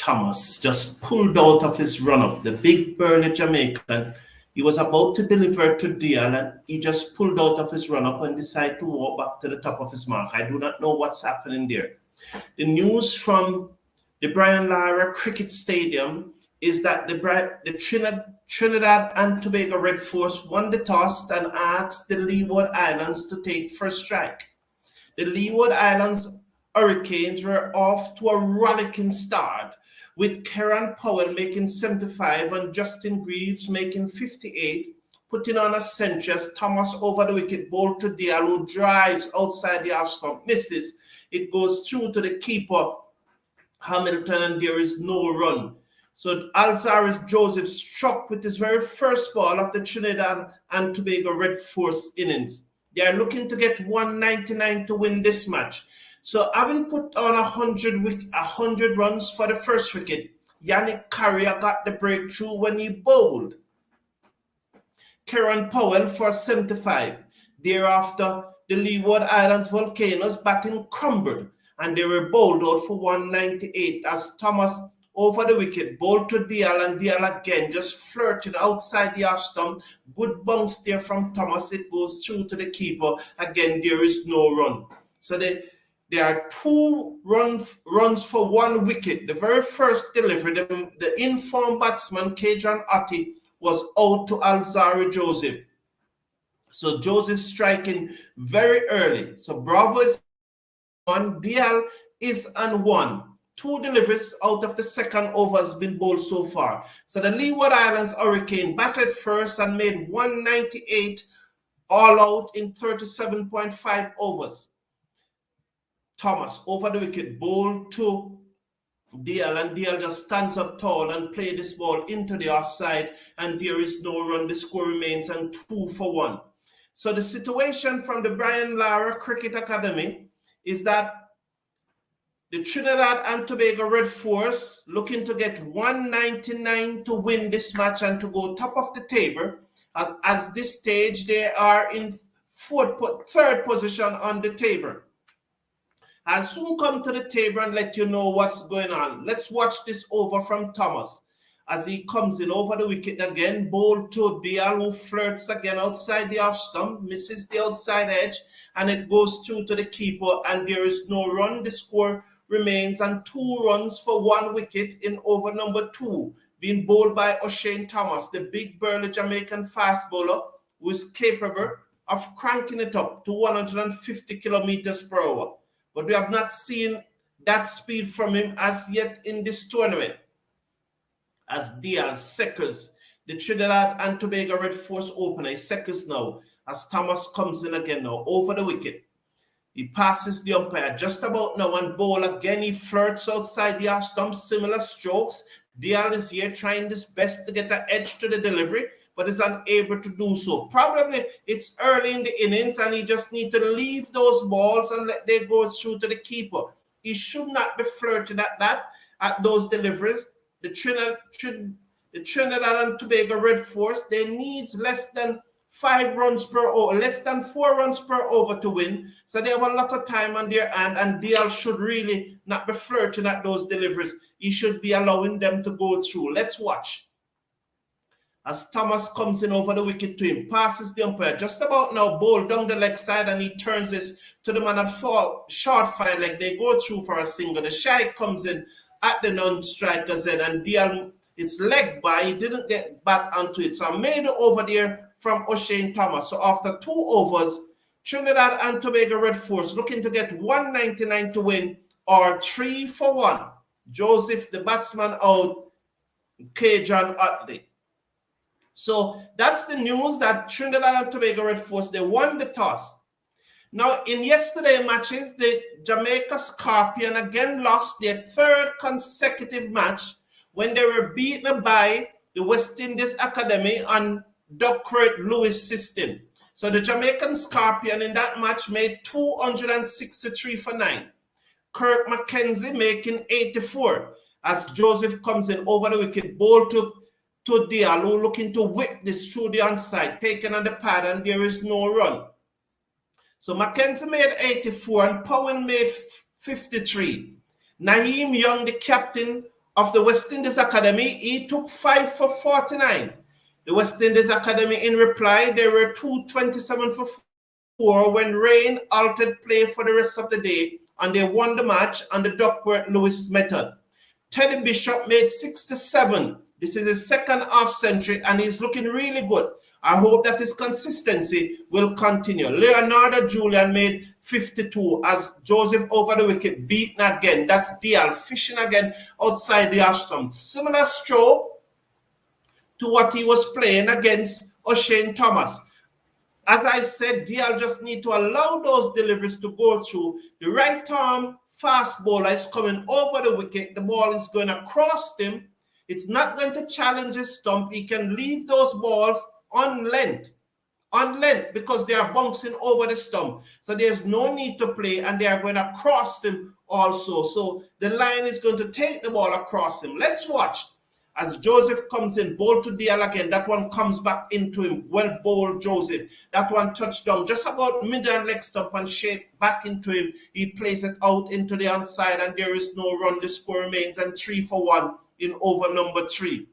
Thomas just pulled out of his run-up. The big burly Jamaican, he was about to deliver to Dial, and he just pulled out of his run-up and decided to walk back to the top of his mark. I do not know what's happening there. The news from the Brian Lara Cricket Stadium is that the Trinidad and Tobago Red Force won the toss and asked the Leeward Islands to take first strike. The Leeward Islands Hurricanes were off to a rollicking start, with Kieran Powell making 75 and Justin Greaves making 58, putting on a century as Thomas over the wicket bowled to Dial, who drives outside the half stump, misses. It goes through to the keeper, Hamilton, and there is no run. So Alzarri Joseph struck with his very first ball of the Trinidad and Tobago Red Force innings. They are looking to get 199 to win this match. So having put on 100 runs for the first wicket, Yannic Cariah got the breakthrough when he bowled Kieran Powell for 75. Thereafter, the Leeward Islands Volcanoes batting crumbled, and they were bowled out for 198 as Thomas over the wicket bowled to Dial, and Dial again just flirted outside the half stump. Good bounce there from Thomas. It goes through to the keeper. Again, there is no run. So there are 2 runs for 1 wicket. The very first delivery, the informed batsman, Kieran was out to Alzarri Joseph. So Joseph striking very early. So Bravo is on, Dial is on 1. 2 deliveries out of the second over has been bowled so far. So the Leeward Islands Hurricane batted first and made 198 all out in 37.5 overs. Thomas over the wicket bowled to Dial, and Dial just stands up tall and play this ball into the offside, and there is no run. The score remains on 2 for 1. So the situation from the Brian Lara Cricket Academy is that the Trinidad and Tobago Red Force looking to get 199 to win this match and to go top of the table. As this stage, they are in third position on the table. I'll soon come to the table and let you know what's going on. Let's watch this over from Thomas as he comes in over the wicket again, bowled to Dial, who flirts again outside the off stump, misses the outside edge, and it goes through to the keeper, and there is no run. The score remains on 2 runs for 1 wicket in over number 2, being bowled by O'Shane Thomas, the big burly Jamaican fast bowler who is capable of cranking it up to 150 kilometers per hour. But we have not seen that speed from him as yet in this tournament. As Dial secures the Trinidad and Tobago Red Force opener, he secures now as Thomas comes in again now over the wicket. He passes the umpire just about now and bowl again. He flirts outside the half stump, similar strokes. Dial is here trying his best to get an edge to the delivery, but is unable to do so. Probably it's early in the innings and he just needs to leave those balls and let them go through to the keeper. He should not be flirting at those deliveries. The Trinidad and Tobago Red Force, they need less than 5 runs per over, less than 4 runs per over to win. So they have a lot of time on their hand, and Dial should really not be flirting at those deliveries. He should be allowing them to go through. Let's watch. As Thomas comes in over the wicket to him, passes the umpire just about now, bowled down the leg side, and he turns this to the man at short fine leg. They go through for a single. The shy comes in at the non-striker's head, and Dial, it's leg by, he didn't get back onto it. So I made it over there from O'Shane Thomas. So after 2 overs, Trinidad and Tobago Red Force looking to get 199 to win or 3 for 1. Joseph, the batsman, out, Kieran Utley. So that's the news that Trinidad and Tobago Red Force, they won the toss. Now, in yesterday's matches, the Jamaica Scorpion again lost their 3rd consecutive match when they were beaten by the West Indies Academy on Duckworth Lewis system. So the Jamaican Scorpion in that match made 263 for 9. Kirk McKenzie making 84 as Joseph comes in over the wicket, bowled to Diallo, looking to whip this through the onside, taken on the pad, and there is no run. So McKenzie made 84 and Powell made 53. Naeem Young, the captain of the West Indies Academy, he took 5 for 49. The West Indies Academy, in reply, they were 227 for 4 when rain altered play for the rest of the day, and they won the match on the Duckworth-Lewis method. Teddy Bishop made 67. This is his second half century, and he's looking really good. I hope that his consistency will continue. Leonardo Julian made 52 as Joseph over the wicket, beaten again. That's DL fishing again outside the off stump. Similar stroke to what he was playing against O'Shane Thomas. As I said, DL just need to allow those deliveries to go through. The right arm fast bowler is coming over the wicket. The ball is going to cross him. It's not going to challenge his stump. He can leave those balls on length because they are bouncing over the stump. So there's no need to play, and they are going to cross him also. So the line is going to take the ball across him. Let's watch as Joseph comes in, ball to DL again. That one comes back into him. Well bowled, Joseph. That one touched down just about mid and leg stump and shaped back into him. He plays it out into the onside, and there is no run. The score remains and 3 for 1 in over number 3.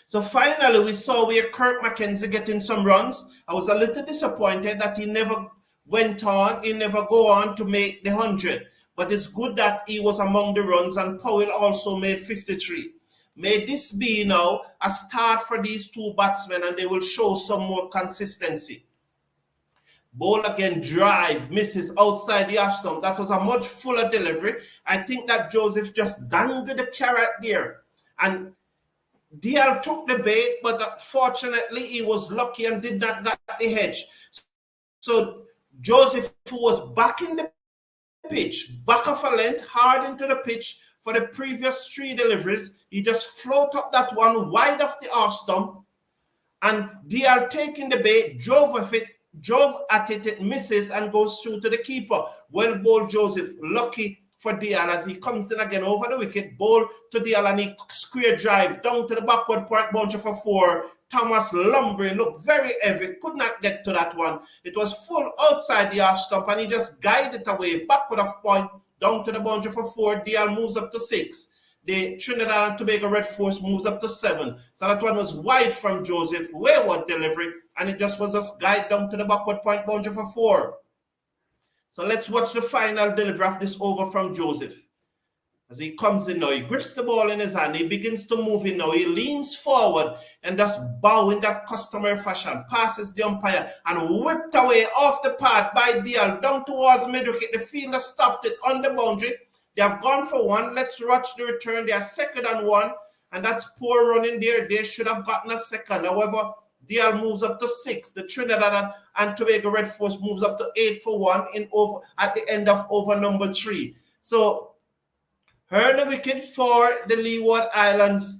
So finally, we saw where Kirk McKenzie getting some runs. I was a little disappointed that he never went on, he never go on to make the 100. But it's good that he was among the runs, and Powell also made 53. May this be now a start for these two batsmen, and they will show some more consistency. Ball again, drive, misses outside the off stump. That was a much fuller delivery. I think that Joseph just dangled the carrot there. And DL took the bait, but fortunately he was lucky and did not get the hedge. So Joseph was back in the pitch, back of a length, hard into the pitch for the previous 3 deliveries. He just float up that one wide of the off stump, and DL taking the bait, drove at it, it misses and goes through to the keeper. Well bowled Joseph, lucky for DL as he comes in again over the wicket, ball to DL, and he square drive down to the backward point boundary for 4. Thomas lumbering, looked very heavy, could not get to that one. It was full outside the off stump, and he just guided it away, backward of point, down to the boundary for 4. DL moves up to 6. The Trinidad and Tobago Red Force moves up to 7. So that one was wide from Joseph, wayward delivery, and it just was just guide down to the backward point boundary for 4. So let's watch the final delivery of this over from Joseph. As he comes in now, he grips the ball in his hand, he begins to move in now, he leans forward and just bow in that customary fashion, passes the umpire and whipped away off the path by DL down towards mid-wicket. The fielder stopped it on the boundary. They have gone for 1. Let's watch the return. They are 2nd and 1, and that's poor running there. They should have gotten a 2nd. However, DL moves up to 6. The Trinidad and Tobago Red Force moves up to 8 for 1 at the end of over number 3. So early wicket for the Leeward Islands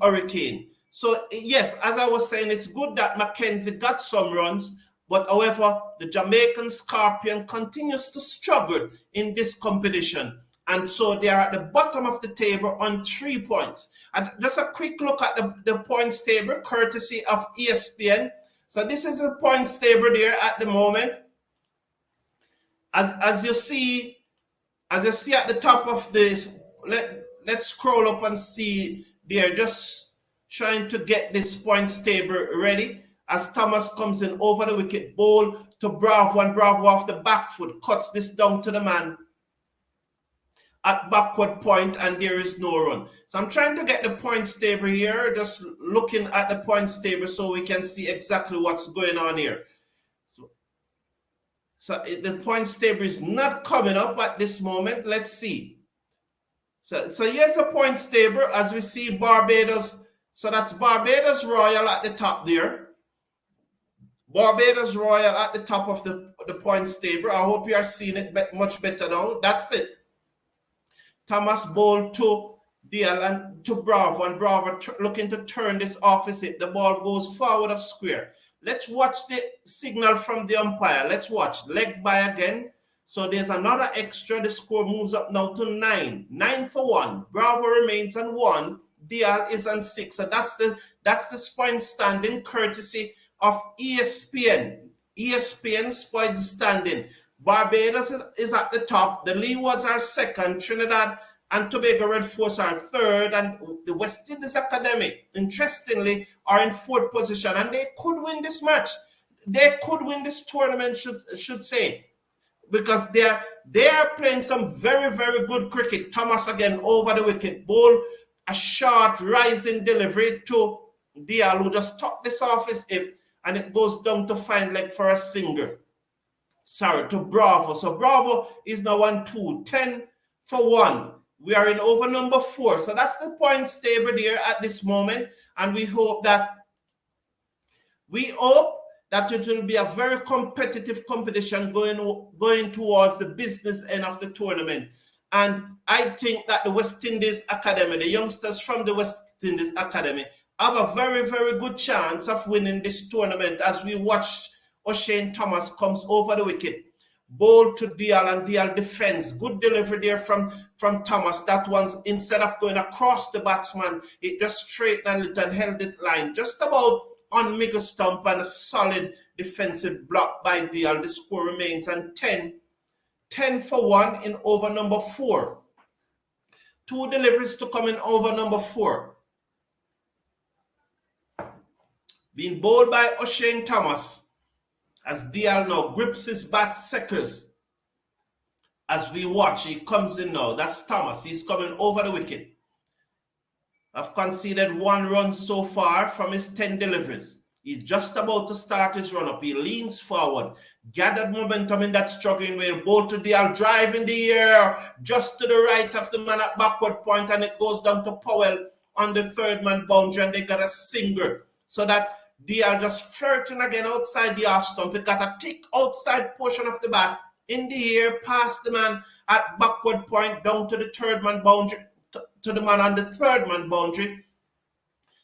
Hurricane. So yes, as I was saying, it's good that McKenzie got some runs, but however, the Jamaican Scorpion continues to struggle in this competition. And so they are at the bottom of the table on 3 points. And just a quick look at the points table, courtesy of ESPN. So this is the points table there at the moment. As you see at the top of this, let's scroll up and see there, just trying to get this points table ready. As Thomas comes in over the wicket, ball to Bravo, and Bravo off the back foot, cuts this down to the man at backward point, and there is no run. So I'm trying to get the points table here, just looking at the points table so we can see exactly what's going on here. So the points table is not coming up at this moment. Let's see. So here's a points table as we see Barbados. So that's Barbados Royal at the top there. Barbados Royal at the top of the points table. I hope you are seeing it much better now. That's it. Thomas bowled to DL and to Bravo, and Bravo looking to turn this off his hip. The ball goes forward of square. Let's watch the signal from the umpire. Let's watch. Leg by again. So there's another extra. The score moves up now to 9. 9 for 1. Bravo remains on 1. DL is on 6. So that's the point standing courtesy of ESPN. ESPN points standing. Barbados is at the top. The Leewards are 2nd. Trinidad and Tobago Red Force are third, and the West Indies Academy, interestingly, are in fourth position, and they could win this match. They could win this tournament, should say, because they are playing some very, very good cricket. Thomas again over the wicket, ball a short rising delivery to Dial, who just tucked this off his hip, and it goes down to fine leg for a single. Sorry, to Bravo. So Bravo is now on 2, 10 for 1. We are in over number 4. So that's the points table there at this moment. And we hope that it will be a very competitive competition going towards the business end of the tournament. And I think that the West Indies Academy, the youngsters from the West Indies Academy, have a very, very good chance of winning this tournament as we watch O'Shane Thomas comes over the wicket. Ball to Dial, and Dial defends. Good delivery there from Thomas. That one's, instead of going across the batsman, it just straightened it and held it line. Just about on Miggle stump, and a solid defensive block by Dial. The score remains on 10 for 1 in over number 4. 2 deliveries to come in over number 4. Being bowled by O'Shane Thomas, as Dial now grips his bat second. As we watch, he comes in now. That's Thomas. He's coming over the wicket. I've conceded 1 run so far from his 10 deliveries. He's just about to start his run-up. He leans forward, gathered momentum in that struggling way. Ball to Dial, drive in the air, just to the right of the man at backward point, and it goes down to Powell on the third man boundary, and they got a single. So that Dial just flirting again outside the off stump. It got a thick outside portion of the bat in the air, past the man at backward point, down to the third man boundary, to the man on the third man boundary,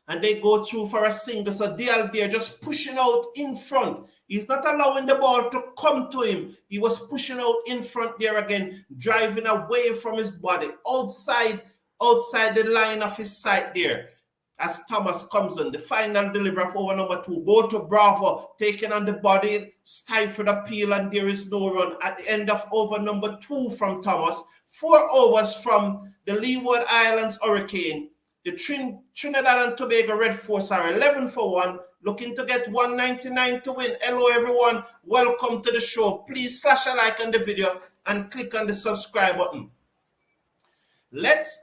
and they go through for a single. So Dial there just pushing out in front. He's not allowing the ball to come to him. He was pushing out in front there again, driving away from his body, outside the line of his sight there. As Thomas comes on, the final delivery of over number 2, ball to Bravo, taken on the body, stifled appeal, and there is no run. At the end of over number 2 from Thomas, 4 overs from the Leeward Islands Hurricane. The Trinidad and Tobago Red Force are 11 for 1, looking to get 199 to win. Hello everyone, welcome to the show. Please slash a like on the video and click on the subscribe button. Let's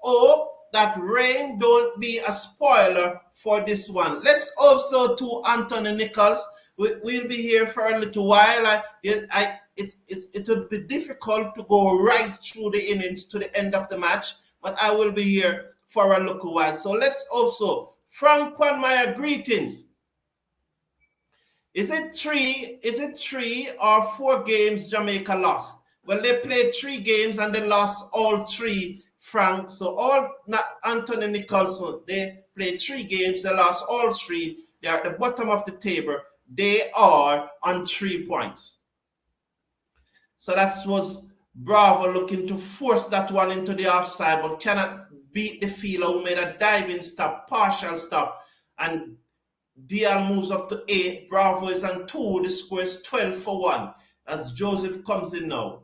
hope that rain don't be a spoiler for this one. Let's also to Anthony Nichols. We'll be here for a little while. It would be difficult to go right through the innings to the end of the match, but I will be here for a little while. So let's also, Frank Kwanmaya, greetings. Is it 3 or 4 games Jamaica lost? Well, they played 3 games and they lost all 3. Frank, so not Anthony Nicholson, they played 3 games, they lost all 3. They are at the bottom of the table. They are on 3 points. So that was Bravo looking to force that one into the offside, but cannot beat the fielder who made a diving stop, partial stop, and Dial moves up to 8. Bravo is on 2. The score is 12 for 1 as Joseph comes in now.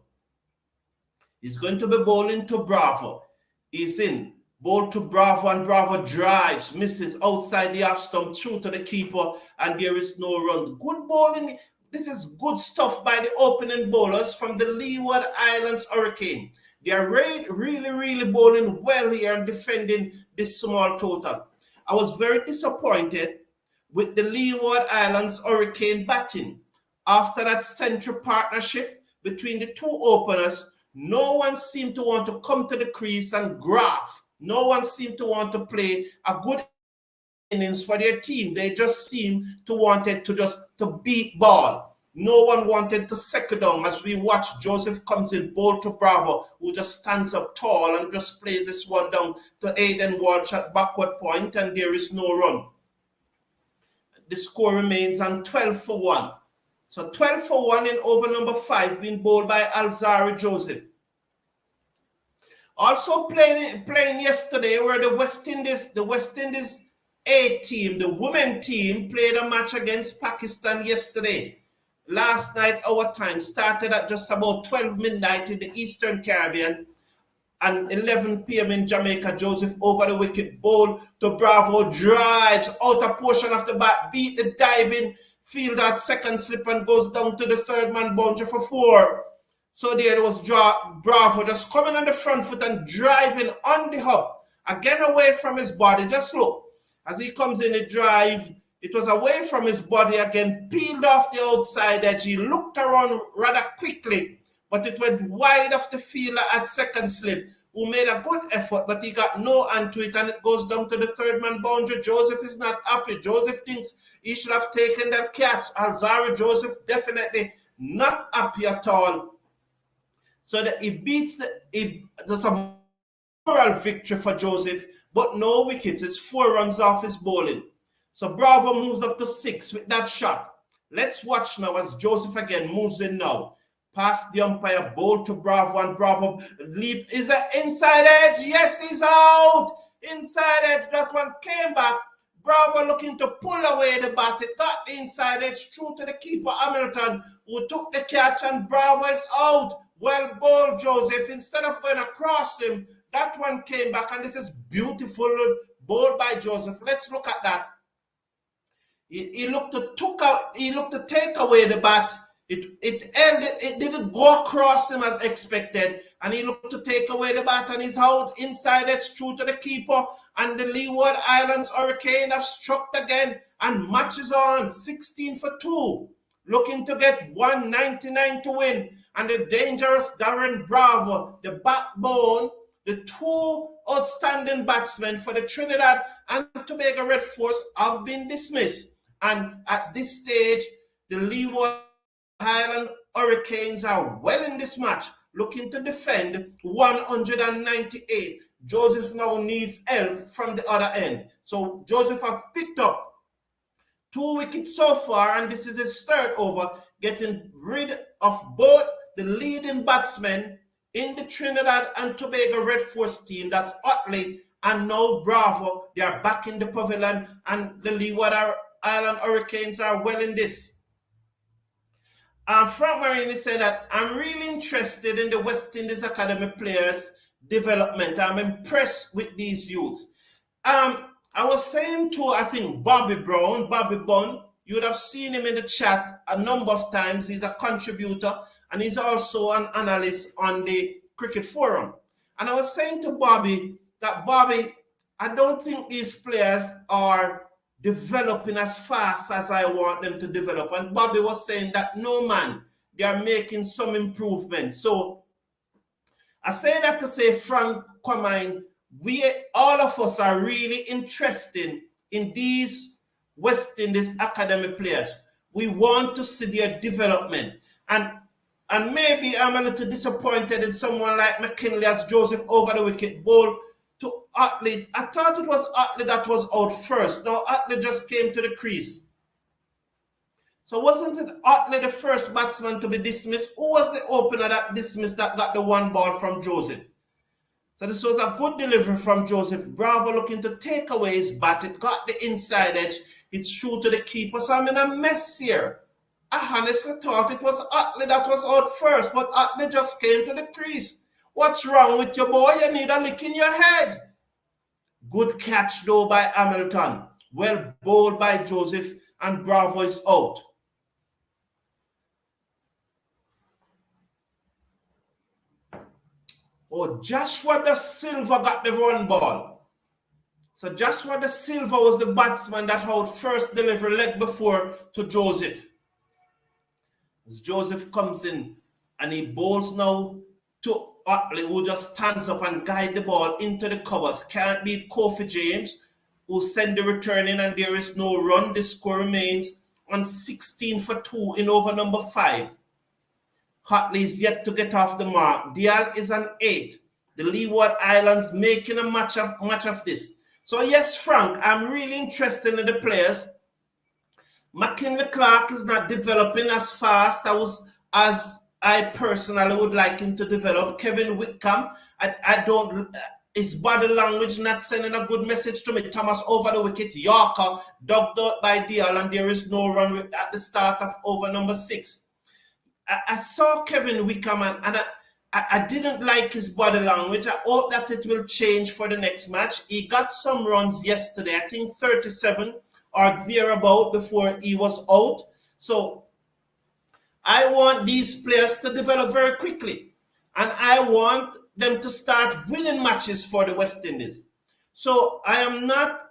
He's going to be bowling to Bravo. He's in. Ball to Bravo, and Bravo drives, misses outside the off stump, through to the keeper, and there is no run. Good bowling. This is good stuff by the opening bowlers from the Leeward Islands Hurricane. They are really bowling well here and defending this small total. I was very disappointed with the Leeward Islands Hurricane batting. After that central partnership between the 2 openers, no one seemed to want to come to the crease and graft. No one seemed to want to play a good innings for their team. They just seemed to wanted to beat ball. No one wanted to second down. As we watch, Joseph comes in, ball to Bravo, who just stands up tall and just plays this one down to Aiden Walsh at backward point, and there is no run. The score remains on 12 for 1. So 12 for 1 in over number 5, being bowled by Alzari Joseph. Also playing yesterday were the West Indies A team, the women team, played a match against Pakistan yesterday. Last night, our time started at just about 12 midnight in the Eastern Caribbean. and 11 p.m. in Jamaica. Joseph over the wicket, ball to Bravo, drives out a portion of the bat, beat the diving fielder at second slip and goes down to the third man boundary for 4. So there was Bravo just coming on the front foot and driving on the hop, again away from his body. Just look, as he comes in the drive, it was away from his body again, peeled off the outside edge. He looked around rather quickly, but it went wide of the fielder at second slip, who made a good effort, but he got no hand to it, and it goes down to the third man boundary. Joseph is not happy. Joseph thinks he should have taken that catch. Alzari Joseph definitely not happy at all. So that he beats that's a moral victory for Joseph, but no wickets. It's 4 runs off his bowling. So Bravo moves up to 6 with that shot. Let's watch now as Joseph again moves in now. Past the umpire, bowl to Bravo, and Bravo leave. Is that inside edge? Yes, he's out. Inside edge. That one came back. Bravo looking to pull away the bat. It got the inside edge through to the keeper, Hamilton, who took the catch, and Bravo is out. Well bowled, Joseph. Instead of going across him, that one came back, and this is beautiful bowled by Joseph. Let's look at that. He looked to take away the bat. It didn't go across him as expected, and he looked to take away the bat, and he's out inside edge through to the keeper, and the Leeward Islands Hurricane have struck again, and matches on 16 for 2, looking to get 199 to win. And the dangerous Darren Bravo, the backbone, the 2 outstanding batsmen for the Trinidad and Tobago Red Force have been dismissed. And at this stage, the Leeward Island Hurricanes are well in this match, looking to defend 198. Joseph now needs help from the other end. So Joseph have picked up 2 wickets so far, and this is his 3rd over, getting rid of both the leading batsmen in the Trinidad and Tobago Red Force team. That's Utley and now Bravo. They are back in the pavilion, and the Leeward Island Hurricanes are well in this. Frank Marini said that I'm really interested in the West Indies Academy players' development. I'm impressed with these youths. I was saying to, I think, Bobby Bunn, you would have seen him in the chat a number of times. He's a contributor, and he's also an analyst on the Cricket Forum. And I was saying to Bobby that, Bobby, I don't think these players are developing as fast as I want them to develop. And Bobby was saying that, no, man, they are making some improvements. So I say that to say, Frank Quamine, all of us are really interested in these West Indies Academy players. We want to see their development. And maybe I'm a little disappointed in someone like McKinley as Joseph over the wicket ball to Utley. I thought it was Utley that was out first. No, Utley just came to the crease. So wasn't it Utley the first batsman to be dismissed? Who was the opener that dismissed that got the 1 ball from Joseph? So this was a good delivery from Joseph. Bravo looking to take away his bat. It got the inside edge. It's through to the keeper. So I'm in a mess here. I honestly thought it was Utley that was out first, but Utley just came to the crease. What's wrong with your boy? You need a lick in your head. Good catch though by Hamilton. Well bowled by Joseph, and Bravo is out. Oh, Joshua Da Silva got the 1 ball. So Joshua Da Silva was the batsman that had first delivery leg before to Joseph. As Joseph comes in and he bowls now to Utley, who just stands up and guide the ball into the covers. Can't beat Kofi James, who send the return in, and there is no run. The score remains on 16 for 2 in over number 5. Utley is yet to get off the mark. Dial is an 8. The Leeward Islands making a match of this. So yes, Frank, I'm really interested in the players. McKinley Clark is not developing as fast as I personally would like him to develop. Kevin Whitcomb, I don't, his body language not sending a good message to me. Thomas over the wicket, Yorker, dug out by Dial, and there is no run at the start of over number 6. I saw Kevin Whitcomb, and I didn't like his body language. I hope that it will change for the next match. He got some runs yesterday, I think 37 or thereabout before he was out. So I want these players to develop very quickly. And I want them to start winning matches for the West Indies. So I am not,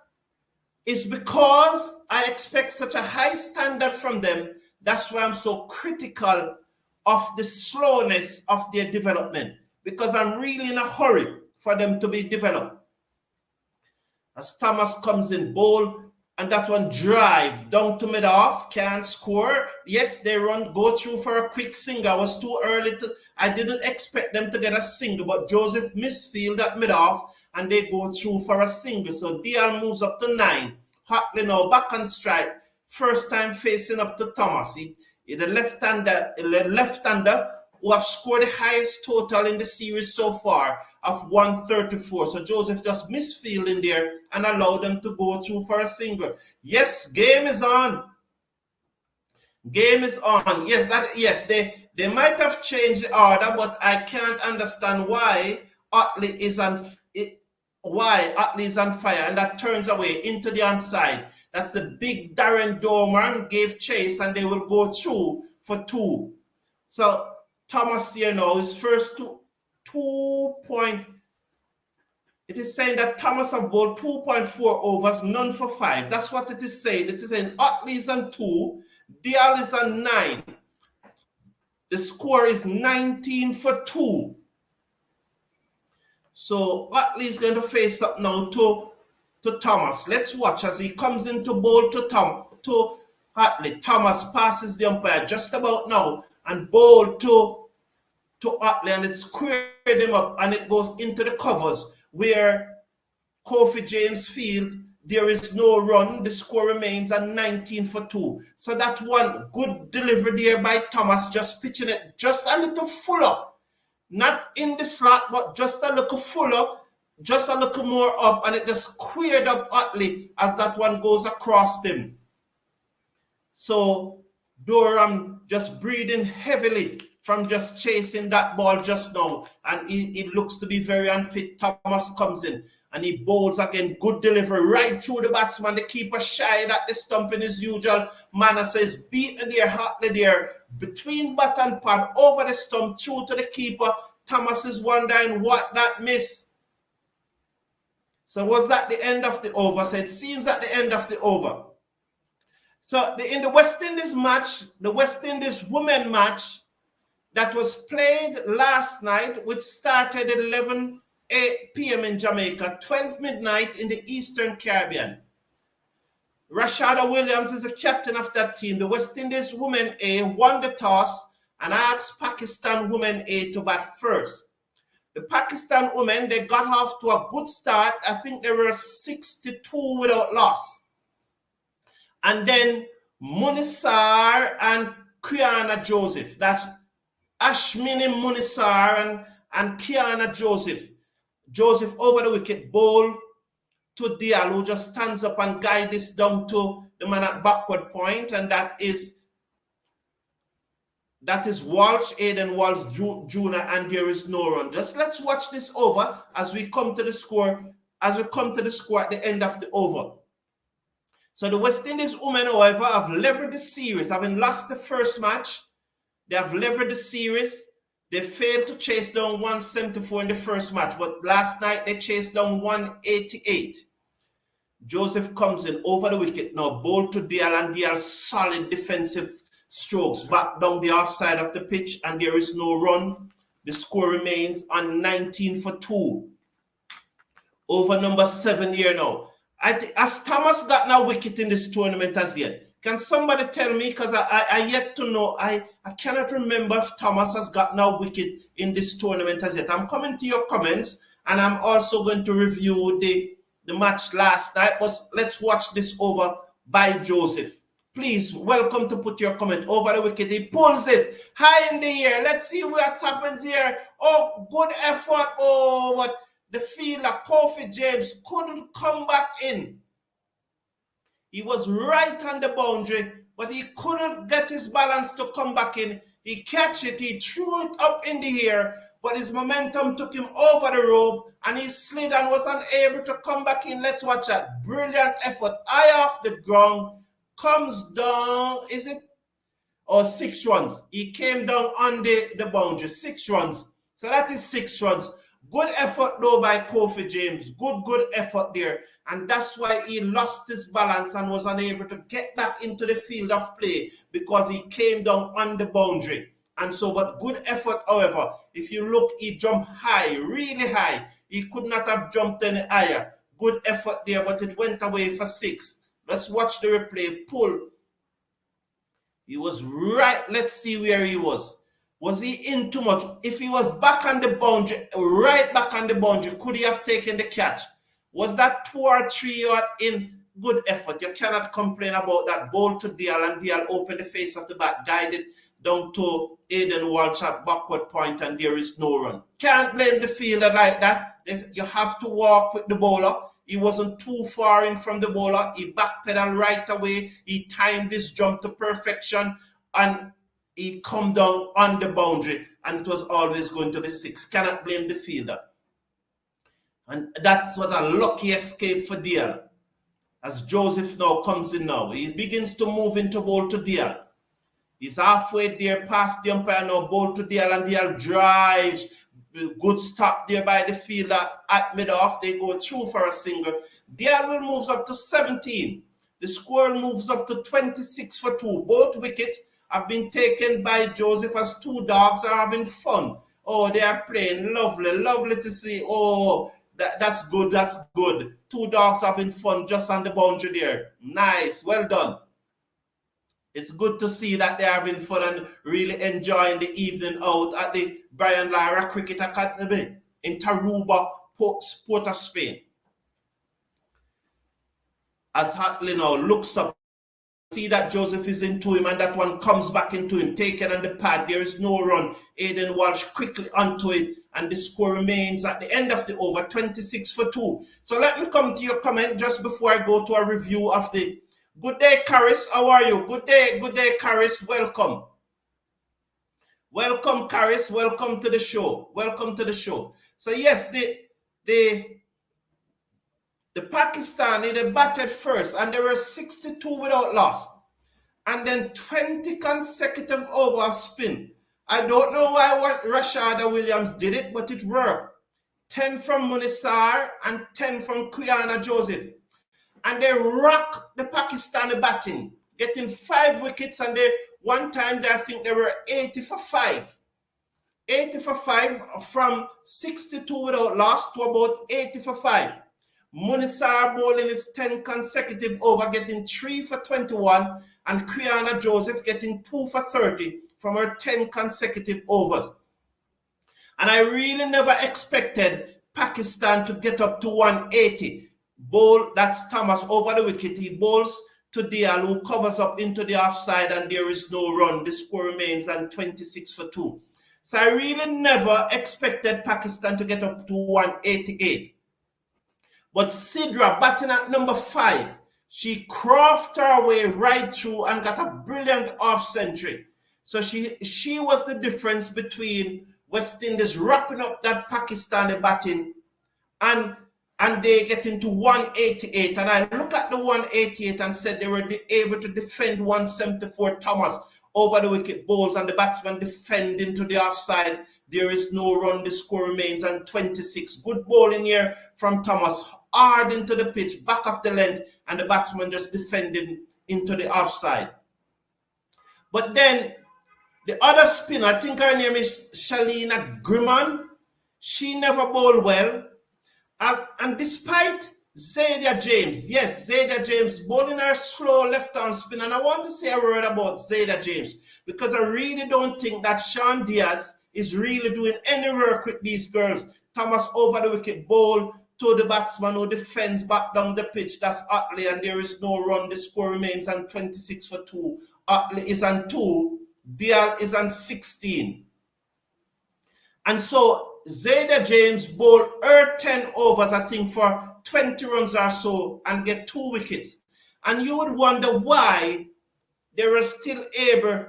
it's because I expect such a high standard from them. That's why I'm so critical of the slowness of their development, because I'm really in a hurry for them to be developed. As Thomas comes in bold, and that one drive down to mid-off, can't score. Yes, they go through for a quick single. I was too early I didn't expect them to get a single, but Joseph misfield at mid-off, and they go through for a single. So DL moves up to 9. Hartley now back on strike. First time facing up to Thomas. The left-hander who have scored the highest total in the series so far of 134. So Joseph just misfield in there and allowed them to go through for a single. Yes, game is on. Game is on. Yes, they might have changed the order, but I can't understand why Utley is on fire, and that turns away into the onside. That's the big Darren Dorman gave chase, and they will go through for 2. So Thomas here now, his first 2 point. It is saying that Thomas have bowled 2.4 overs, none for 5. That's what it is saying. It is saying Utley is on 2, Dial is on 9. The score is 19 for 2. So Utley is going to face up now to Thomas. Let's watch as he comes into bowl to Utley. Thomas passes the umpire just about now and bowl to Utley, and it squared him up, and it goes into the covers where Kofi James field. There is no run. The score remains at 19 for 2. So that one good delivery there by Thomas, just pitching it just a little fuller. Not in the slot, but just a little fuller, just a little more up, and it just squared up Utley as that one goes across him. So Durham just breathing heavily from just chasing that ball just now, and it looks to be very unfit. Thomas comes in and he bowls again. Good delivery right through the batsman. The keeper shied at the stump in his usual manner. Says beaten there, Hartley there, between bat and pad, over the stump, through to the keeper. Thomas is wondering what that miss. So was that the end of the over? So it seems at the end of the over. So in the West Indies match, the West Indies women match that was played last night, which started at 11 p.m. in Jamaica, 12 midnight in the Eastern Caribbean. Rashada Williams is the captain of that team. The West Indies women A won the toss and asked Pakistan women A to bat first. The Pakistan women, they got off to a good start. I think they were 62 without loss. And then Munisar and Kiana Joseph, that's Ashmini Munisar and Kiana Joseph. Joseph over the wicket, bowl to Dial, who just stands up and guides this down to the man at backward point, and that is Walsh, Aiden Walsh Jr., and there is no run. Just let's watch this over as we come to the score, at the end of the over. So the West Indies women, however, have levered the series. Having lost the first match, they have levered the series. They failed to chase down 174 in the first match, but last night they chased down 188. Joseph comes in over the wicket now, bowl to Dial, and Dial's solid defensive strokes back down the offside of the pitch, and there is no run. The score remains on 19 for 2. Over number 7 here now. Has Thomas gotten a wicket in this tournament as yet? Can somebody tell me? Because I yet to know. I cannot remember if Thomas has gotten a wicket in this tournament as yet. I'm coming to your comments, and I'm also going to review the match last night. But let's watch this over by Joseph. Please, welcome to put your comment over the wicket. He pulls this high in the air. Let's see what happens here. Oh, good effort. Oh, but the fielder, Kofi James, couldn't come back in. He was right on the boundary, but he couldn't get his balance to come back in. He catch it, he threw it up in the air, but his momentum took him over the rope and he slid and was unable to come back in. Let's watch that. Brilliant effort. Eye off the ground, comes down. Is it? Or 6 runs. He came down on the boundary. 6 runs. So that is 6 runs. Good effort though by Kofi James. Good effort there. And that's why he lost his balance and was unable to get back into the field of play because he came down on the boundary. And so, but good effort, however. If you look, he jumped high, really high. He could not have jumped any higher. Good effort there, but it went away for 6. Let's watch the replay. Pull. He was right. Let's see where he was. Was he in too much? If he was back on the boundary, right back on the boundary, could he have taken the catch? Was that 2 or 3 yard in? Good effort. You cannot complain about that. Ball to Dial, and Dial opened the face of the bat, guided down to Aiden Walsh at backward point, and there is no run. Can't blame the fielder like that. You have to walk with the bowler. He wasn't too far in from the bowler. He backpedaled right away. He timed his jump to perfection, and he come down on the boundary, and it was always going to be 6. Cannot blame the fielder. And that was a lucky escape for Dial. As Joseph now comes in now, he begins to move into ball to Dial. He's halfway there past the umpire now, ball to Dial, and Dial drives. Good stop there by the fielder at mid-off. They go through for a single. Dial will moves up to 17. The score moves up to 26 for 2. Both wickets have been taken by Joseph as 2 dogs are having fun. Oh, they are playing. Lovely to see. Oh, that's good. 2 dogs having fun just on the boundary there. Nice. Well done. It's good to see that they're having fun and really enjoying the evening out at the Brian Lara Cricket Academy in Tarouba, Port of Spain. As Hatley now looks up, see that Joseph is into him, and that one comes back into him, taken on the pad. There is no run. Aiden Walsh quickly onto it, and the score remains at the end of the over, 26 for 2. So let me come to your comment just before I go to a review of the... Good day, Caris. How are you? Good day, Caris. Welcome. Welcome, Caris. Welcome to the show. So yes, the Pakistani, they batted first, and they were 62 without loss. And then 20 consecutive over spin. I don't know why Rashada Williams did it, but it worked. 10 from Munisar and 10 from Kuyana Joseph. And they rock the Pakistani batting, getting 5 wickets, and one time I think they were 80 for 5. 80 for 5 from 62 without loss to about 80 for 5. Munisar bowling is 10 consecutive over, getting 3 for 21, and Kuyana Joseph getting 2 for 30 from her 10 consecutive overs. And I really never expected Pakistan to get up to 180. Bowl, that's Thomas over the wicket. He bowls to Dial, who covers up into the offside, and there is no run. The score remains at 26 for 2. So I really never expected Pakistan to get up to 188. But Sidra, batting at number 5, she crafted her way right through and got a brilliant off century. So she was the difference between West Indies wrapping up that Pakistani batting and they get into 188. And I look at the 188 and said they were able to defend 174 Thomas over the wicket bowls, and the batsman defend into the offside. There is no run. The score remains at 26. Good bowling here from Thomas. Hard into the pitch, back of the length, and the batsman just defending into the offside. But then the other spinner, I think her name is Shalina Grimman, she never bowled well. And despite Zadia James, yes, Zadia James bowling her slow left-arm spin, and I want to say a word about Zadia James because I really don't think that Sean Diaz is really doing any work with these girls. Thomas over the wicket, bowl to the batsman who defends back down the pitch. That's Utley, and there is no run. The score remains at 26 for 2. Utley is on 2. Bial is on 16. And so Zaida James bowled her 10 overs, I think, for 20 runs or so and get 2 wickets. And you would wonder why they were still able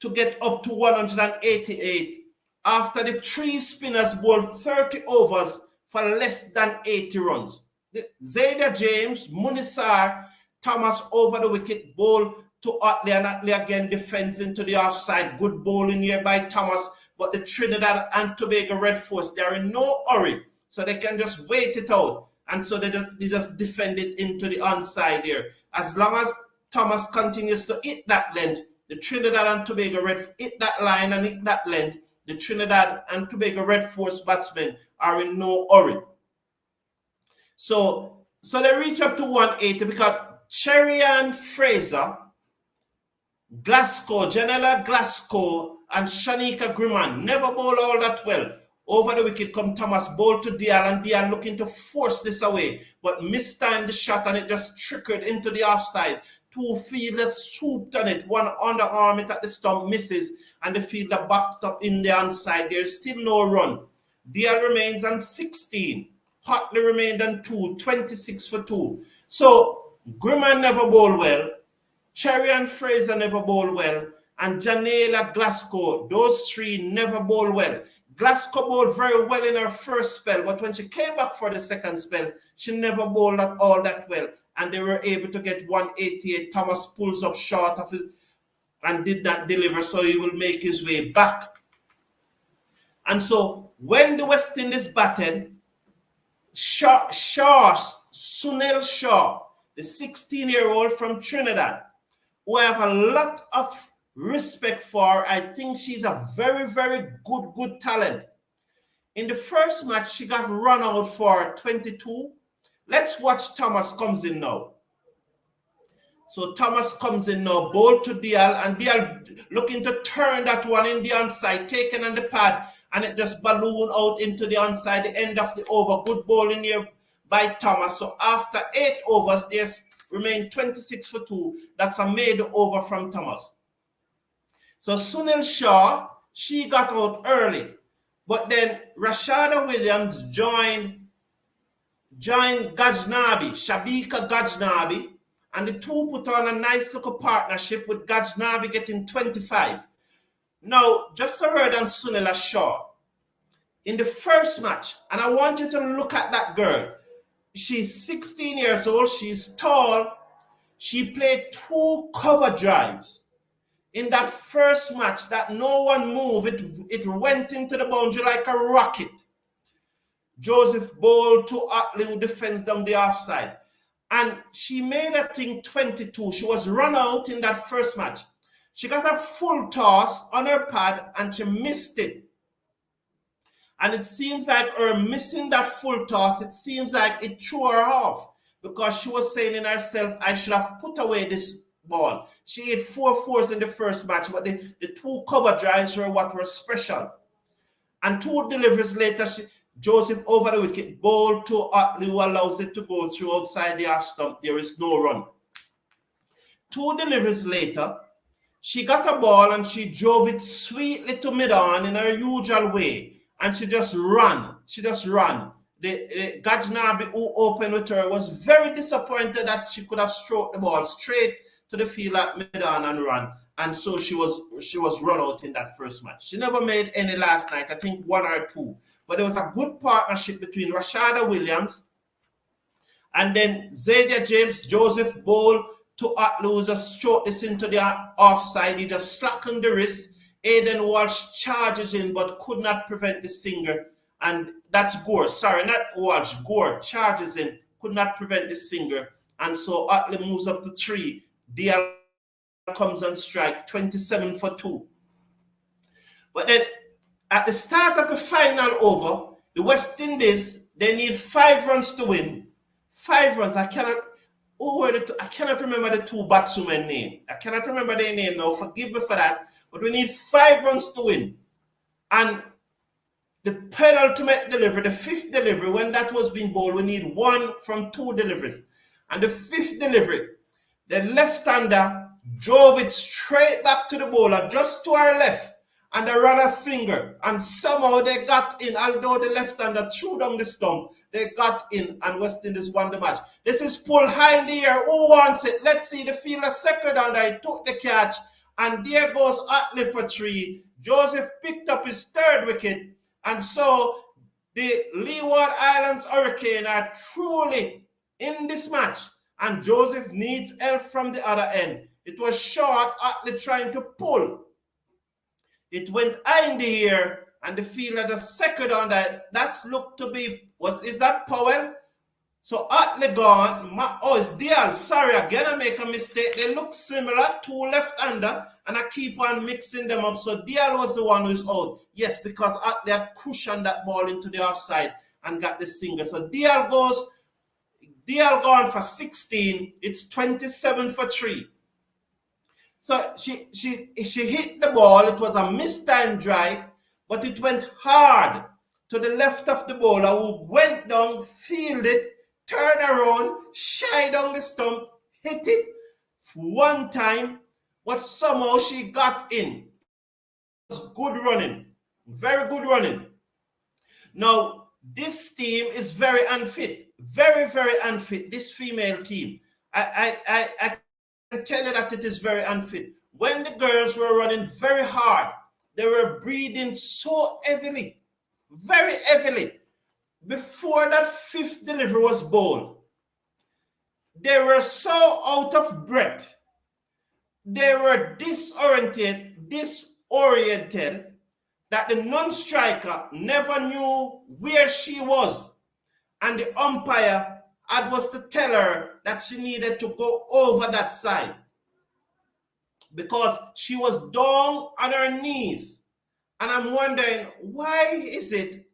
to get up to 188 after the 3 spinners bowled 30 overs for less than 80 runs. Zayda James, Munisar, Thomas over the wicket, bowl to Utley, and Utley again defends into the offside. Good bowling here by Thomas, but the Trinidad and Tobago Red Force, they are in no hurry, so they can just wait it out. And so they just defend it into the onside here. As long as Thomas continues to hit that length, the Trinidad and Tobago Red hit that line and hit that length, the Trinidad and Tobago Red Force batsmen are in no hurry. So they reach up to 180 because Cariah, Fraser, Glasgow, Janella Glasgow, and Shanika Griman never bowl all that well. Over the wicket come Thomas, bowl to Dial, and Dial looking to force this away, but mistimed the shot and it just trickled into the offside. 2 fielders swooped on it, one underarm it at the stump, misses, and the fielder backed up in the onside. There's still no run. Dial remains on 16. Hotley remained on 2, 26 for 2. So Griman never bowled well. Cariah and Fraser never bowled well. And Janela Glasgow, those 3 never bowled well. Glasgow bowled very well in her first spell, but when she came back for the second spell, she never bowled at all that well. And they were able to get 188. Thomas pulls up short of it and did not deliver, so he will make his way back. And so when the West Indies batted, Sunil Shaw, the 16-year-old from Trinidad, who I have a lot of respect for. I think she's a very, very good talent. In the first match, she got run out for 22. Let's watch Thomas comes in now. So Thomas comes in now, bowl to Dial, and Dial looking to turn that one in the onside, taken on the pad, and it just ballooned out into the onside, the end of the over. Good bowling here by Thomas. So after 8 overs, there's remain 26 for 2. That's a made over from Thomas. So Sunil Shaw, she got out early. But then Rashada Williams joined Gajnabi, Shabika Gajnabi, and the 2 put on a nice little partnership with Gajnabi getting 25. Now, just a word on Sunil Shaw. In the first match, and I want you to look at that girl. She's 16 years old. She's tall. She played 2 cover drives. In that first match, that no one moved, it went into the boundary like a rocket. Joseph bowled to Utley, who defends down the offside. And she made a thing 22. She was run out in that first match. She got a full toss on her pad and she missed it. And it seems like her missing that full toss, it seems like it threw her off, because she was saying in herself, I should have put away this ball. She hit 4 fours in the first match, but the 2 cover drives were what were special. And 2 deliveries later, Joseph over the wicket, bowled to Utley, who allows it to go through outside the off stump. There is no run. 2 deliveries later, she got a ball and she drove it sweetly to mid-on in her usual way. And she just ran. The Gajnabi, who opened with her, was very disappointed that she could have stroked the ball straight to the field at mid-on and run. And so she was run out in that first match. She never made any last night, I think 1 or 2. But there was a good partnership between Rashada Williams and then Zayda James. Joseph bowled to Utley, who just stroked this into the offside. He just slackened the wrist. Aiden Walsh charges in but could not prevent the singer. And that's Gore. Sorry, not Walsh. Gore charges in, could not prevent the singer. And so Utley moves up to 3. DL comes on strike, 27 for 2. But then at the start of the final over, the West Indies, they need 5 runs to win. 5 runs. I cannot remember the 2 batswomen name. I cannot remember their name now. Forgive me for that. But we need 5 runs to win. And the penultimate delivery, the 5th delivery, when that was being bowled, we need 1 from 2 deliveries. And the 5th delivery, the left-hander drove it straight back to the bowler, just to our left. And the runner singer. And somehow they got in, although the left-hander threw down the stump, they got in and West Indies won the match. This is pulled high in the air. Who wants it? Let's see. The fielder second under, he took the catch. And there goes Utley for 3. Joseph picked up his third wicket, and so the Leeward Islands Hurricane are truly in this match, and Joseph needs help from the other end. It was short, Atley trying to pull. It went high in the air, and the fielder the second on that's looked to be, is that Powell? So Atley gone. It's Dial. Sorry, again I make a mistake. They look similar, two left-hander, and I keep on mixing them up. So Dial was the one who's out. Yes, because Atley had cushioned that ball into the offside and got the single. So Dial gone for 16. It's 27 for 3. So she hit the ball. It was a mistimed drive, but it went hard to the left of the bowler, who went down, fielded, turned around, shied down the stump, hit it one time, but somehow she got in. It was good running, very good running. Now, this team is very unfit, very, very unfit, this female team. I can tell you that it is very unfit. When the girls were running very hard, they were breathing so heavily, very heavily. Before that fifth delivery was bowled, they were so out of breath. They were disoriented that the non-striker never knew where she was. And the umpire was to tell her that she needed to go over that side, because she was down on her knees. And I'm wondering, why is it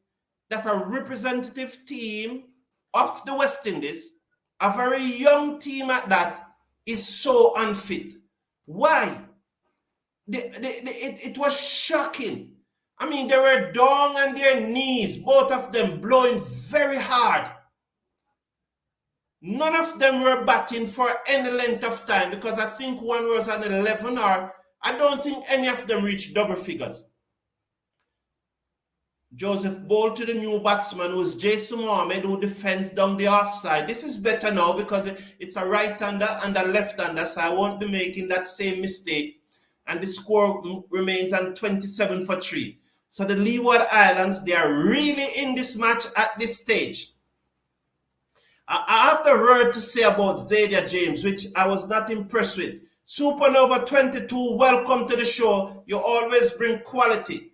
that a representative team of the West Indies, a very young team at that, is so unfit? Why? It was shocking. I mean, they were down on their knees, both of them blowing very hard. None of them were batting for any length of time, because I think one was an 11, or I don't think any of them reached double figures. Joseph bowled to the new batsman, who is Jason Mohammed, who defends down the offside. This is better now because it's a right-hander and a left-hander, so I won't be making that same mistake. And the score remains on 27 for 3. So the Leeward Islands, they are really in this match at this stage. I have a word to say about Zadia James, which I was not impressed with. Supernova 22, welcome to the show. You always bring quality.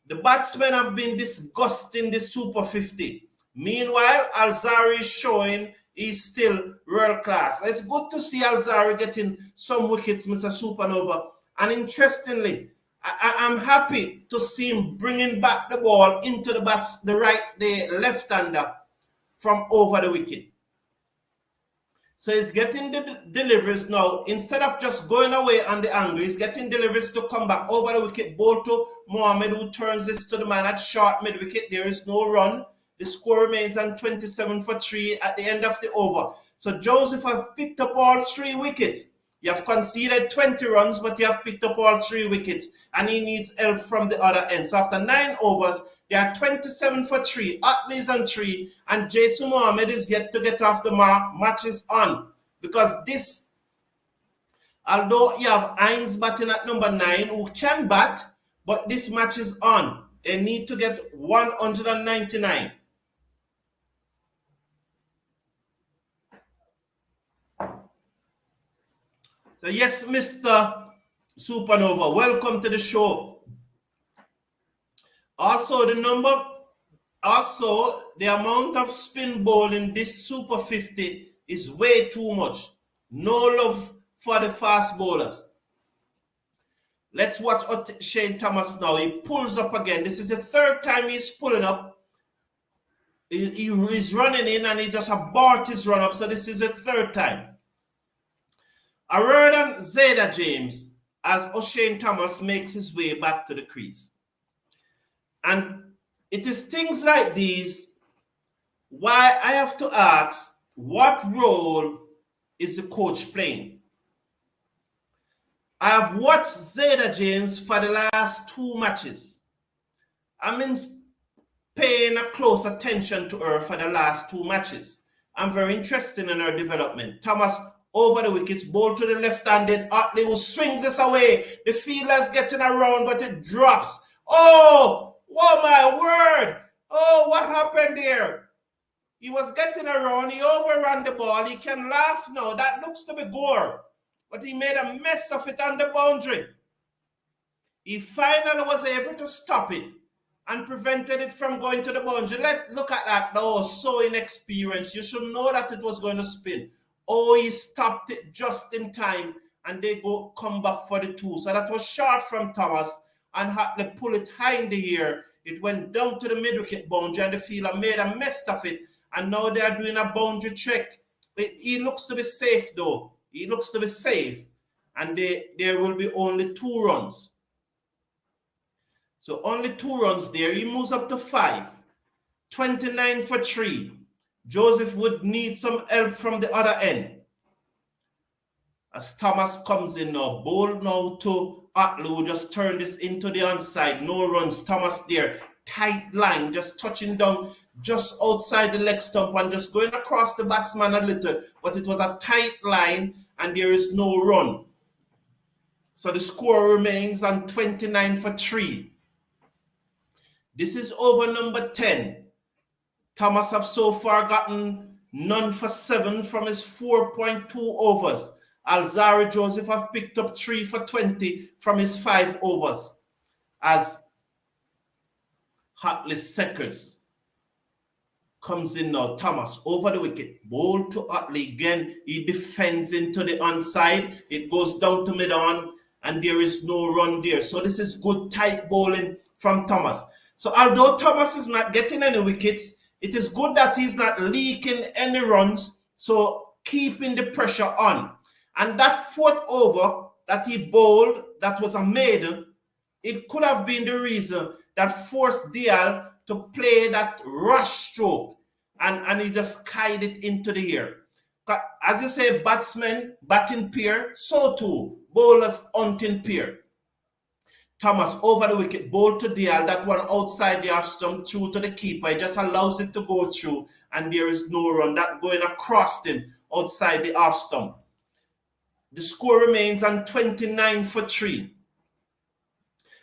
The batsmen have been disgusting the Super 50. Meanwhile, Alzari is showing he's still world class. It's good to see Alzari getting some wickets, Mr. Supernova. And interestingly, I'm happy to see him bringing back the ball into the left-hander from over the wicket. So he's getting the deliveries now. Instead of just going away on the angle, he's getting deliveries to come back over the wicket. Ball to Mohammed, who turns this to the man at short mid-wicket. There is no run. The score remains on 27 for 3 at the end of the over. So Joseph have picked up all 3 wickets. You have conceded 20 runs, but you have picked up all 3 wickets. And he needs help from the other end. So after 9 overs, they are 27 for 3. Atley is on 3. And Jason Mohammed is yet to get off the mark. Match is on. Because this, although you have Hines batting at number 9, who can bat, but this match is on. They need to get 199. So yes, Mr. Supernova, welcome to the show. Also, the amount of spin ball in this Super 50 is way too much. No love for the fast bowlers. Let's watch Shane Thomas now. He pulls up again. This is the 3rd time he's pulling up. He's running in and he just aborts his run up. So this is the 3rd time. A word on Zadia James as O'Shane Thomas makes his way back to the crease. And it is things like these why I have to ask, what role is the coach playing? I have watched Zadia James for the last 2 matches. I've been paying a close attention to her for the last 2 matches. I'm very interested in her development. Thomas over the wickets, ball to the left-handed Otley, who swings this away. The fielder's getting around, but it drops. Oh my word! Oh, what happened there? He was getting around, he overran the ball. He can laugh now. That looks to be Gore. But he made a mess of it on the boundary. He finally was able to stop it and prevented it from going to the boundary. Look at that. That was so inexperienced. You should know that it was going to spin. Oh, he stopped it just in time, and they come back for the 2. So that was short from Thomas, and had to pull it high in the air. It went down to the mid-wicket boundary, and the fielder made a mess of it. And now they are doing a boundary check. He looks to be safe, though. He looks to be safe. And there will be only 2 runs. So only 2 runs there. He moves up to 5. 29 for 3. Joseph would need some help from the other end. As Thomas comes in now. Bowl now to Otley, who just turned this into the onside. No runs. Thomas there. Tight line. Just touching down just outside the leg stump and just going across the batsman a little. But it was a tight line and there is no run. So the score remains on 29 for 3. This is over number 10. Thomas have so far gotten none for 7 from his 4.2 overs. Alzari Joseph have picked up 3 for 20 from his 5 overs. As Hartley Seckers comes in now. Thomas over the wicket. Bowl to Otley again. He defends into the onside. It goes down to mid-on and there is no run there. So this is good tight bowling from Thomas. So although Thomas is not getting any wickets, it is good that he's not leaking any runs. So keeping the pressure on. And that 4th over that he bowled, that was a maiden, it could have been the reason that forced Dial to play that rush stroke, and he just skied it into the air. As you say, batsmen batting pair, so too bowlers hunting pair. Thomas over the wicket, bowl to Dial, that one outside the off stump through to the keeper. He just allows it to go through, and there is no run. That going across him outside the off stump. The score remains on 29 for 3.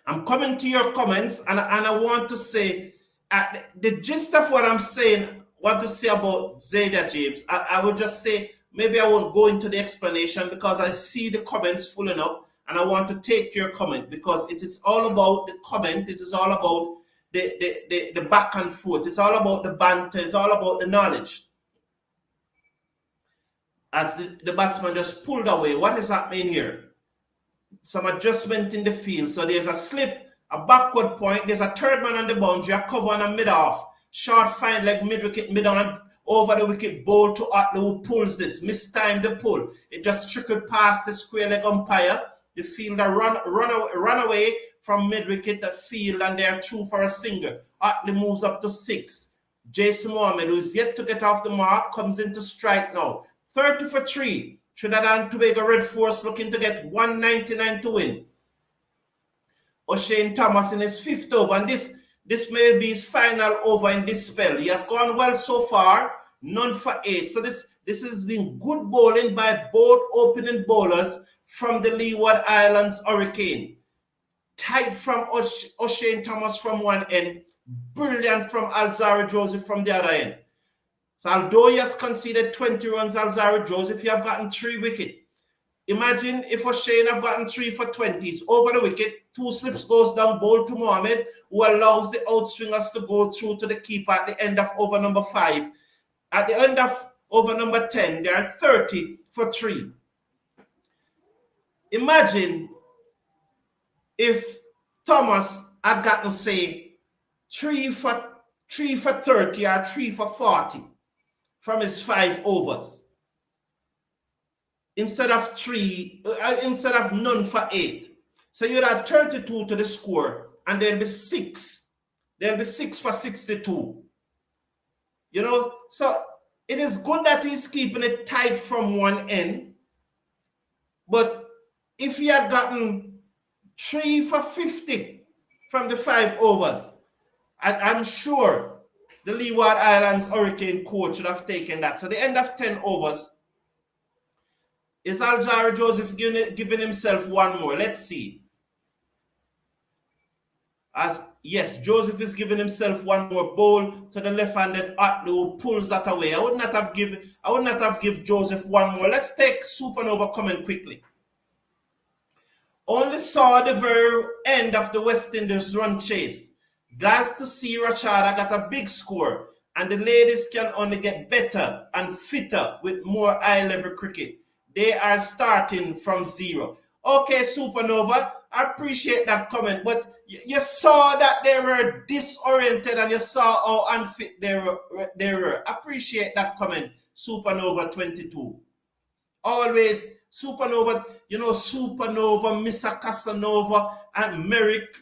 I'm coming to your comments, and I want to say, the gist of what I'm saying, what to say about Zayda James, I would just say, maybe I won't go into the explanation because I see the comments filling up, and I want to take your comment because it is all about the comment. It is all about the back and forth. It's all about the banter. It's all about the knowledge. As the batsman just pulled away, what is happening here? Some adjustment in the field. So there's a slip, a backward point. There's a third man on the boundary, a cover and a mid-off. Short fine leg, mid-wicket, mid-on, over the wicket, bowl to Otley, who pulls this. Mistimed the pull. It just trickled past the square leg umpire. The fielder run away from mid-wicket that field, and they're through for a single. Otley moves up to 6. Jason Mohammed, who is yet to get off the mark, comes into strike now. 30 for 3. Trinidad and Tobago Red Force looking to get 199 to win. O'Shane Thomas in his 5th over, and this may be his final over in this spell. He has gone well so far, none for 8. So this has been good bowling by both opening bowlers from the Leeward Islands Hurricane. Tight from O'Shane Thomas from one end, brilliant from Alzari Joseph from the other end. So although he has conceded 20 runs, Alzari Joseph, you have gotten 3 wickets. Imagine if O'Shane have gotten 3 for 20s over the wicket, 2 slips goes down, bowl to Mohammed, who allows the outswingers to go through to the keeper at the end of over number 5. At the end of over number 10, they are 30 for 3. Imagine if Thomas had gotten, say, 3 for 30 or 3 for 40 from his 5 overs. Instead of none for 8. So you'd have 32 to the score, and there'll be 6. There'll be 6 for 62. You know, so it is good that he's keeping it tight from one end. But if he had gotten 3 for 50 from the 5 overs, I'm sure the Leeward Islands Hurricane coach should have taken that. So the end of 10 overs, Is Alzarri Joseph giving himself one more? Let's see. Yes, Joseph is giving himself one more bowl to the left-handed Otley who pulls that away. I would not have give Joseph one more. Let's take Supernova comment quickly. Only saw the very end of the West Indies run chase. Glad to see Rashada got a big score, and the ladies can only get better and fitter with more high-level cricket. They are starting from zero. Okay, Supernova, I appreciate that comment, but you saw that they were disoriented and you saw how unfit they were. Appreciate that comment, Supernova 22. Always Supernova, Supernova, Mr. Casanova, and Merrick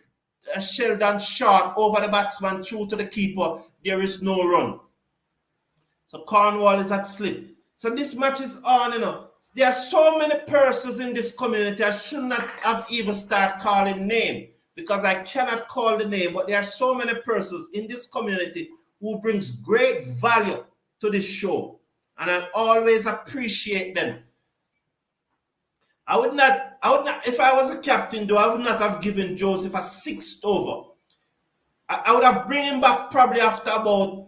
Sheldon shot over the batsman through to the keeper. There is no run. So Cornwall is at slip. So this match is on, There are so many persons in this community. I should not have even started calling name because I cannot call the name, but there are so many persons in this community who brings great value to this show. And I always appreciate them. I would not, if I was a captain though, I would not have given Joseph a 6th over. I would have bring him back probably after about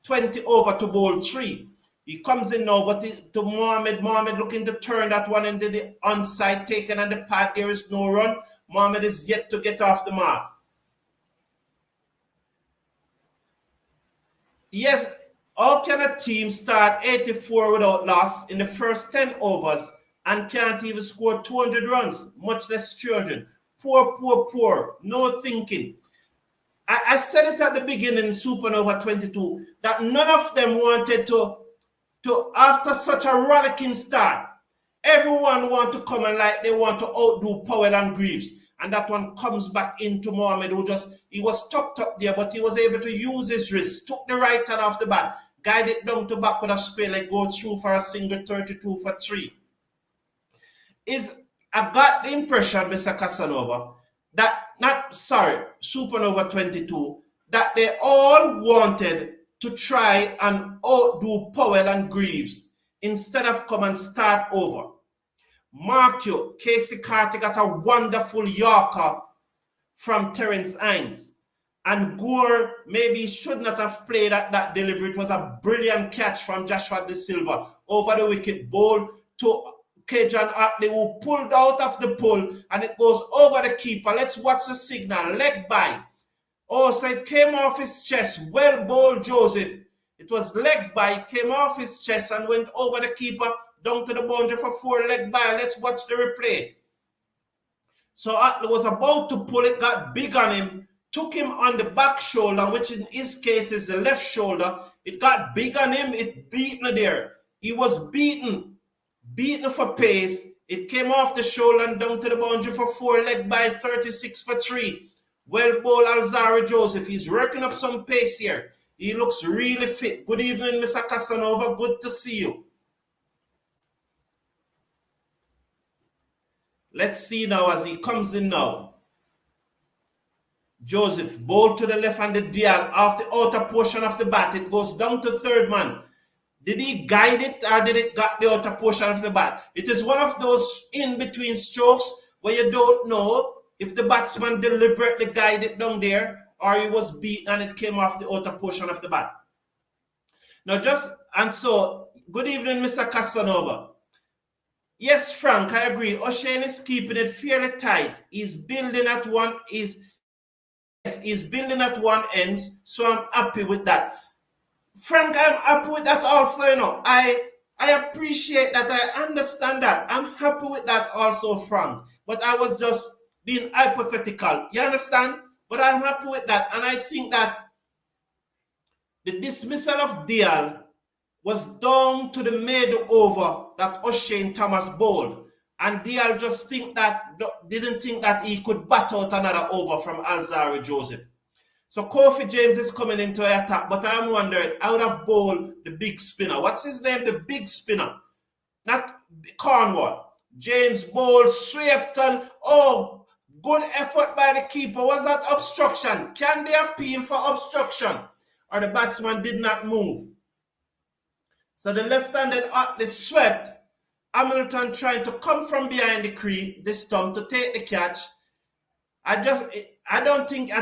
20 over to bowl 3. He comes in now, but to Mohammed looking to turn that one into the onside, taken on the pad. There is no run. Mohammed is yet to get off the mark. Yes, how can a team start 84 without loss in the first 10 overs and can't even score 200 runs, much less 300? Poor. No thinking. I said it at the beginning, Supernova 22, that none of them wanted to after such a rollicking start, everyone want to come and like they want to outdo Powell and Greaves. And that one comes back into Mohammed, he was tucked up there, but he was able to use his wrist, took the right hand off the bat, guided down to back with a square leg, go through for a single 32 for 3. I got the impression, Mr. Casanova, Supernova 22, that they all wanted to try and outdo Powell and Greaves instead of come and start over. Mark you, Casey Carter got a wonderful Yorker from Terence Hines. And Gore maybe should not have played at that delivery. It was a brilliant catch from Joshua De Silva over the wicket, ball to Kajan Otley, who pulled out of the pull, and it goes over the keeper. Let's watch the signal. Leg by. Oh, so it came off his chest. Well bowled, Joseph. It was leg by. It came off his chest and went over the keeper down to the boundary for 4 leg by. Let's watch the replay. So Otley was about to pull it, got big on him, took him on the back shoulder, which in his case is the left shoulder. It got big on him. It beaten there. He was beaten for pace. It came off the shoulder and down to the boundary for 4 leg by, 36 for 3. Well bowled Alzarri Joseph. He's working up some pace here. He looks really fit. Good evening, Mr. Casanova. Good to see you. Let's see now as he comes in now. Joseph bowled to the left-handed Dial off the outer portion of the bat. It goes down to third man. Did he guide it or did it got the outer portion of the bat? It is one of those in-between strokes where you don't know if the batsman deliberately guided it down there or he was beaten and it came off the outer portion of the bat. Now so, good evening, Mr. Casanova. Yes, Frank, I agree. O'Shane is keeping it fairly tight. He's building at one end, so I'm happy with that. Frank, I'm happy with that also, I appreciate that. I understand that. I'm happy with that also, Frank. But I was just being hypothetical. You understand? But I'm happy with that. And I think that the dismissal of Dial was down to the middle over that O'Shane Thomas bowled. And Dial just didn't think that he could bat out another over from Alzarri Joseph. So Kofi James is coming into the attack, but I'm wondering, I would have bowled the big spinner. What's his name? The big spinner. Not Cornwall. James bowled, swept, and good effort by the keeper. Was that obstruction? Can they appeal for obstruction? Or the batsman did not move? So the left-handed Otley swept, Hamilton trying to come from behind the stump to take the catch. I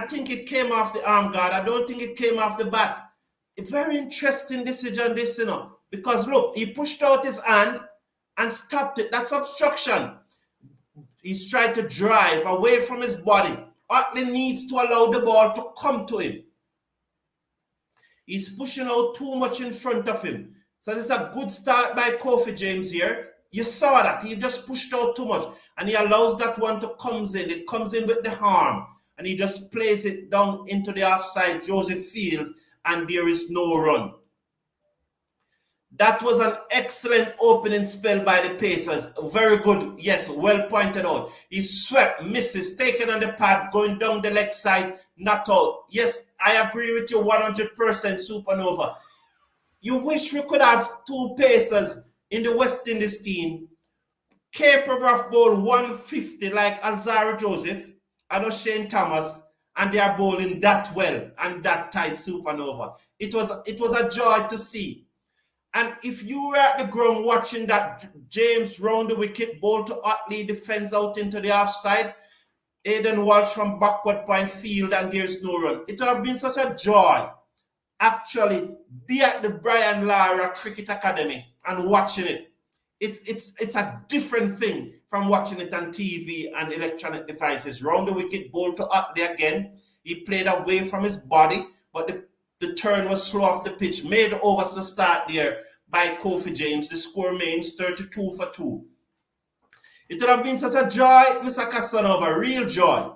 think it came off the arm guard. I don't think it came off the bat. A very interesting decision, this, because look, he pushed out his hand and stopped it. That's obstruction. He's trying to drive away from his body. Utley needs to allow the ball to come to him. He's pushing out too much in front of him. So this is a good start by Kofi James here. You saw that. He just pushed out too much. And he allows that one to come in. It comes in with the arm. And he just plays it down into the offside Joseph field. And there is no run. That was an excellent opening spell by the Pacers. Very good. Yes, well pointed out. He swept, misses, taken on the pad, going down the leg side, not out. Yes, I agree with you 100%, Supernova. You wish we could have two Pacers in the West Indies team capable of bowl 150 like Alzaro Joseph and O'Shane Thomas, and they are bowling that well and that tight, Supernova. It was a joy to see. And if you were at the ground watching that James round the wicket, bowl to Utley, defense out into the offside, Aidan Walsh from backward point field, and there's no run. It would have been such a joy, actually, be at the Brian Lara Cricket Academy and watching it. It's a different thing from watching it on TV and electronic devices. Round the wicket, bowl to Utley again. He played away from his body, but the turn was slow off the pitch. Made overs to start there by Kofi James. The score remains 32 for 2. It would have been such a joy, Mr. Casanova, real joy.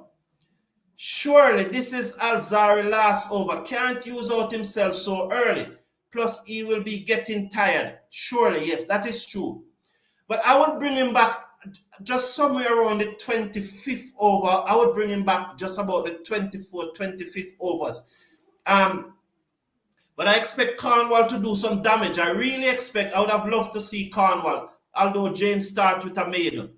Surely this is Alzari last over. Can't use out himself so early. Plus he will be getting tired. Surely, yes, that is true. But I would bring him back just somewhere around the 25th over. I would bring him back just about the 24th, 25th overs. But I expect Cornwall to do some damage. I would have loved to see Cornwall, although James starts with a maiden.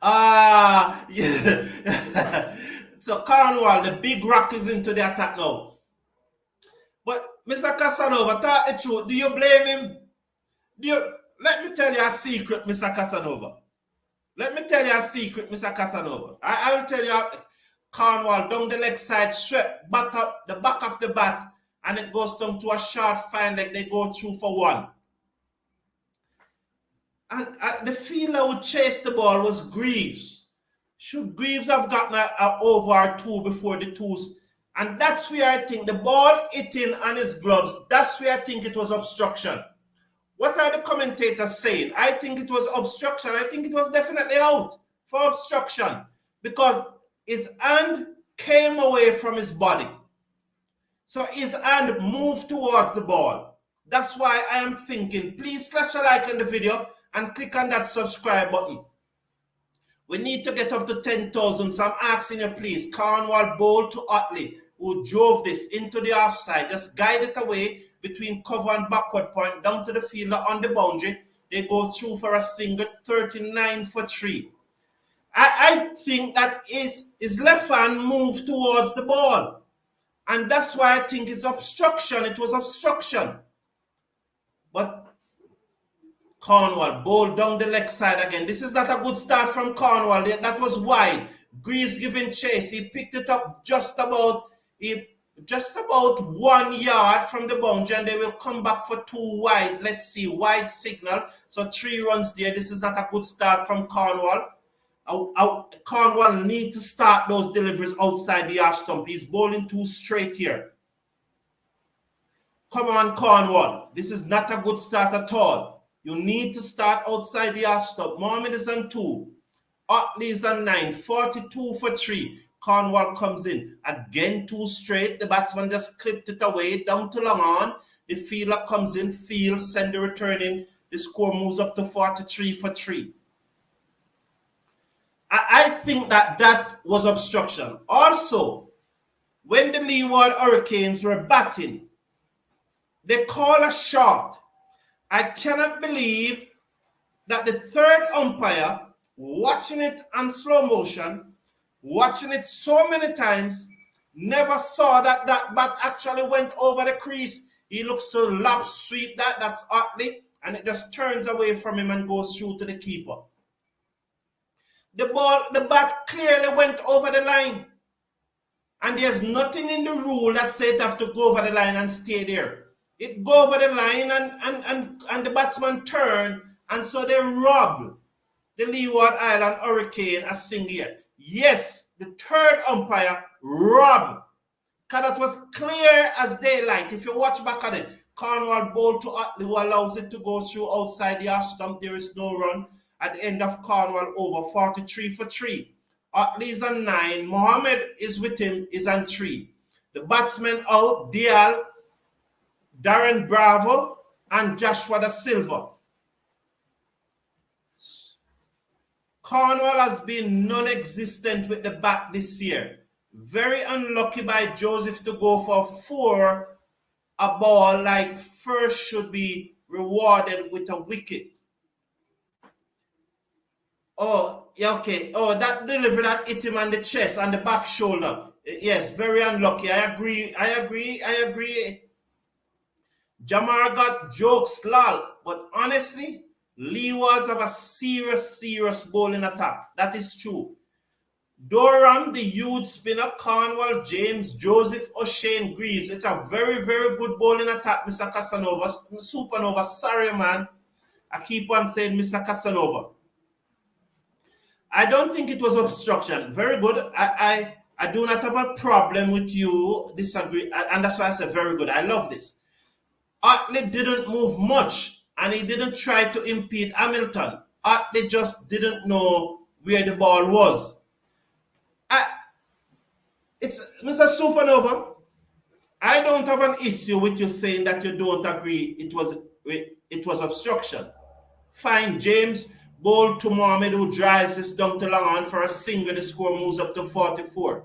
Yeah. So Cornwall, the big rock is into the attack now. But Mr. Casanova, tell the truth, do you blame him? Let me tell you a secret, Mr. Casanova. Let me tell you a secret, Mr. Casanova. I will tell you, Cornwall down the leg side, swept back up the back of the bat, and it goes down to a short fine leg. They go through for one. And the fielder who chased the ball was Greaves. Should Greaves have gotten an over or two before the twos? And that's where I think the ball hitting on his gloves, that's where I think it was obstruction. What are the commentators saying? I think it was obstruction. I think it was definitely out for obstruction because his hand came away from his body. So his hand moved towards the ball. That's why I am thinking, please slash a like on the video and click on that subscribe button. We need to get up to 10,000. So I'm asking you, please, Cornwall bowl to Utley, who drove this into the offside. Just guide it away between cover and backward point down to the fielder on the boundary. They go through for a single, 39 for 3. I think that his left hand moved towards the ball. And that's why I think it's obstruction. It was obstruction. But Cornwall bowled down the leg side again. This is not a good start from Cornwall. That was wide. Greaves giving chase. He picked it up just about 1 yard from the boundary, and they will come back for 2 wide. Let's see, wide signal. So 3 runs there. This is not a good start from Cornwall. Cornwall need to start those deliveries outside the half stump. He's bowling too straight here. Come on, Cornwall. This is not a good start at all. You need to start outside the half stump. Mohammed is on 2. Utley is on 9. 42 for 3. Cornwall comes in. Again, 2 straight. The batsman just clipped it away down to long on. The fielder comes in, fields, send the return in. The score moves up to 43 for 3. I think that was obstruction. Also, when the Leeward Hurricanes were batting, they call a shot. I cannot believe that the third umpire, watching it on slow motion, watching it so many times, Never saw that that bat actually went over the crease. He looks to lap sweep that. That's Utley. And it just turns away from him and goes through to the keeper. The bat clearly went over the line. And there's nothing in the rule that says it have to go over the line and stay there. It go over the line and the batsman turn, and so they robbed the Leeward Island Hurricane a single. Yes, the third umpire robbed. Because that was clear as daylight. If you watch back at it, Cornwall bowled to Utley, who allows it to go through outside the half stump. There is no run. At the end of Cornwall over, 43 for 3. Utley is on 9. Mohammed is with him, is on 3. The batsmen out, Dial, Darren Bravo, and Joshua Da Silva. Cornwall has been non-existent with the bat this year. Very unlucky by Joseph to go for 4. A ball like first should be rewarded with a wicket. Oh, yeah, okay. Oh, that delivery that hit him on the chest and the back shoulder. Yes, very unlucky. I agree. Jamar got jokes, lol. But honestly, Leewards have a serious bowling attack. That is true. Durham, the youth spinner, Cornwall, James, Joseph, O'Shane, Greaves. It's a very good bowling attack, Mr. Casanova. Supernova, sorry, man. I keep on saying Mr. Casanova. I don't think it was obstruction. Very good. I do not have a problem with you disagree. And that's why I said very good. I love this. Utley didn't move much, and he didn't try to impede Hamilton. Utley just didn't know where the ball was. It's Mr. Supernova. I don't have an issue with you saying that you don't agree it was obstruction. Fine, James bowled to Mohammed, who drives this down to long on for a single. The score moves up to 44.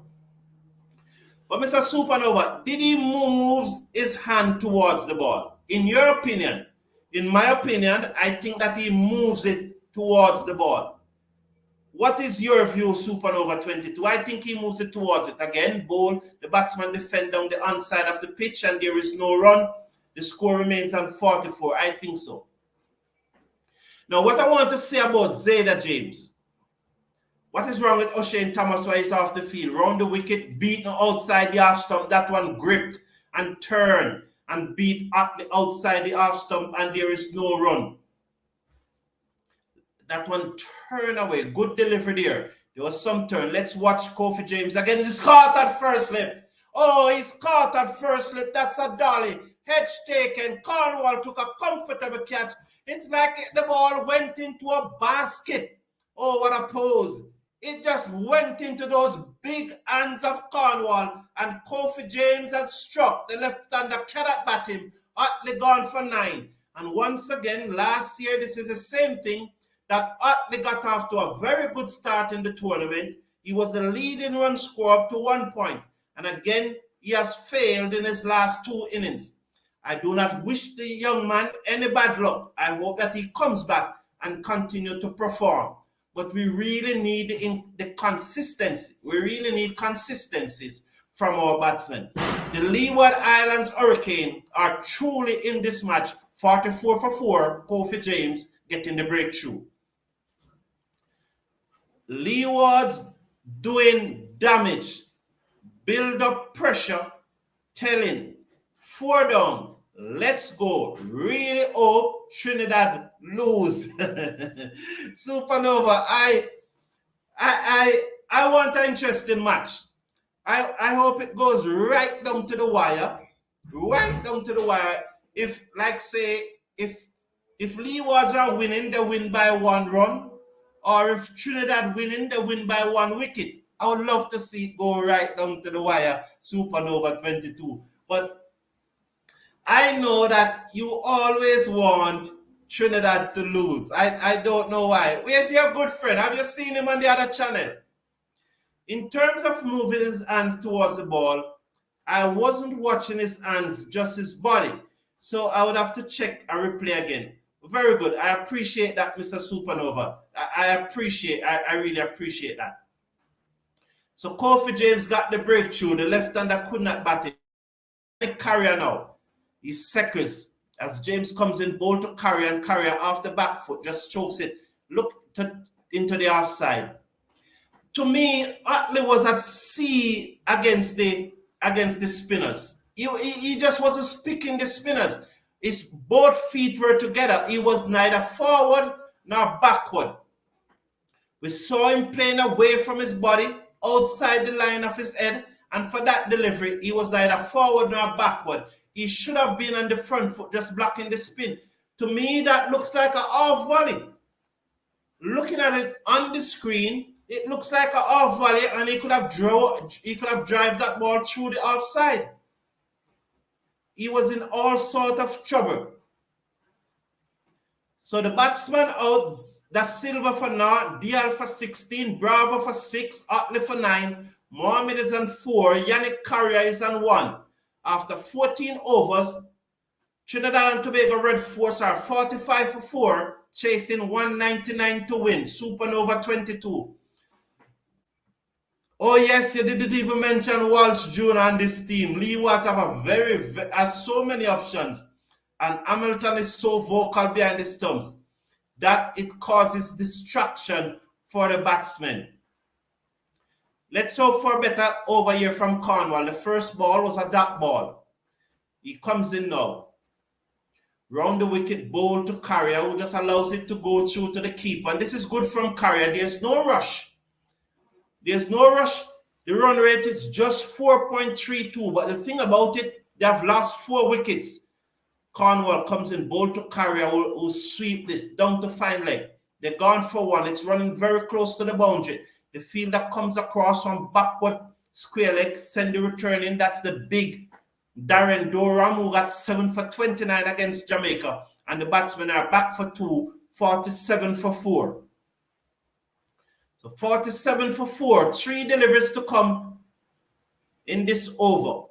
But Mr. Supernova, did he move his hand towards the ball? In your opinion? In my opinion, I think that he moves it towards the ball. What is your view, Supernova 22? I think he moves it towards it. Again, bowl, the batsman defend down the onside of the pitch and there is no run. The score remains on 44. I think so. Now, what I want to say about Zayda James. What is wrong with O'Shane Thomas while he's off the field? Round the wicket, beaten outside the half stump. That one gripped and turned and beat up the outside the half stump and there is no run. That one turned away. Good delivery there. There was some turn. Let's watch Kofi James again. He's caught at first slip. Oh, he's caught at first slip. That's a dolly. Hedge taken. Cornwall took a comfortable catch. It's like the ball went into a basket. Oh, what a pose. It just went into those big hands of Cornwall, and Kofi James had struck. The left-hander cannot bat him. Utley gone for 9. And once again, last year, this is the same thing, that Utley got off to a very good start in the tournament. He was the leading run scorer up to 1 point. And again, he has failed in his last 2 innings. I do not wish the young man any bad luck. I hope that he comes back and continue to perform. But we really need the consistency. We really need consistencies from our batsmen. The Leeward Islands Hurricane are truly in this match. 44 for 4, Kofi James getting the breakthrough. Leewards doing damage. Build up pressure. Telling. 4 down. Let's go. Really hope Trinidad lose. Supernova, I want an interesting match. I hope it goes right down to the wire. Right down to the wire. If, like say, if Leewards are winning, they win by 1 run. Or if Trinidad winning, they win by 1 wicket. I would love to see it go right down to the wire, Supernova 22. But I know that you always want Trinidad to lose. I don't know why. Where's your good friend? Have you seen him on the other channel? In terms of moving his hands towards the ball, I wasn't watching his hands, just his body. So I would have to check a replay again. Very good. I appreciate that, Mr. Supernova. I really appreciate that. So Kofi James got the breakthrough. The left-hander could not bat it. Cariah now. He's seconds. As James comes in, ball to Cariah, and Cariah off the back foot just strokes it. Into the offside. To me, Utley was at sea against the spinners. He just wasn't picking the spinners. His both feet were together. He was neither forward nor backward. We saw him playing away from his body, outside the line of his head, and for that delivery, he was neither forward nor backward. He should have been on the front foot, just blocking the spin. To me, that looks like an off volley. Looking at it on the screen, it looks like an off volley, and he could have drive that ball through the offside. He was in all sort of trouble. So the batsman out, that's Silva for 0, Dial for 16, Bravo for 6, Utley for 9, Mohammed is on 4, Yannic Cariah is on 1. After 14 overs, Trinidad and Tobago Red Force are 45 for 4, chasing 199 to win. Supernova 22. Oh yes, you didn't even mention Walsh Jr. on this team. Leewards have has so many options. And Hamilton is so vocal behind the stumps that it causes distraction for the batsmen. Let's hope for a better over here from Cornwall. The first ball was a dot ball. He comes in now. Round the wicket, bowl to Cariah, who just allows it to go through to the keeper. And this is good from Cariah. There's no rush. There's no rush. The run rate is just 4.32. But the thing about it, they have lost 4 wickets. Cornwall comes in, bowl to Cariah, who sweep this down to fine leg. They're gone for 1. It's running very close to the boundary. The fielder comes across from backward square leg, send the return in. That's the big Darren Durham, who got 7 for 29 against Jamaica. And the batsmen are back for 2, 47 for 4. So 47 for 4, 3 deliveries to come in this over.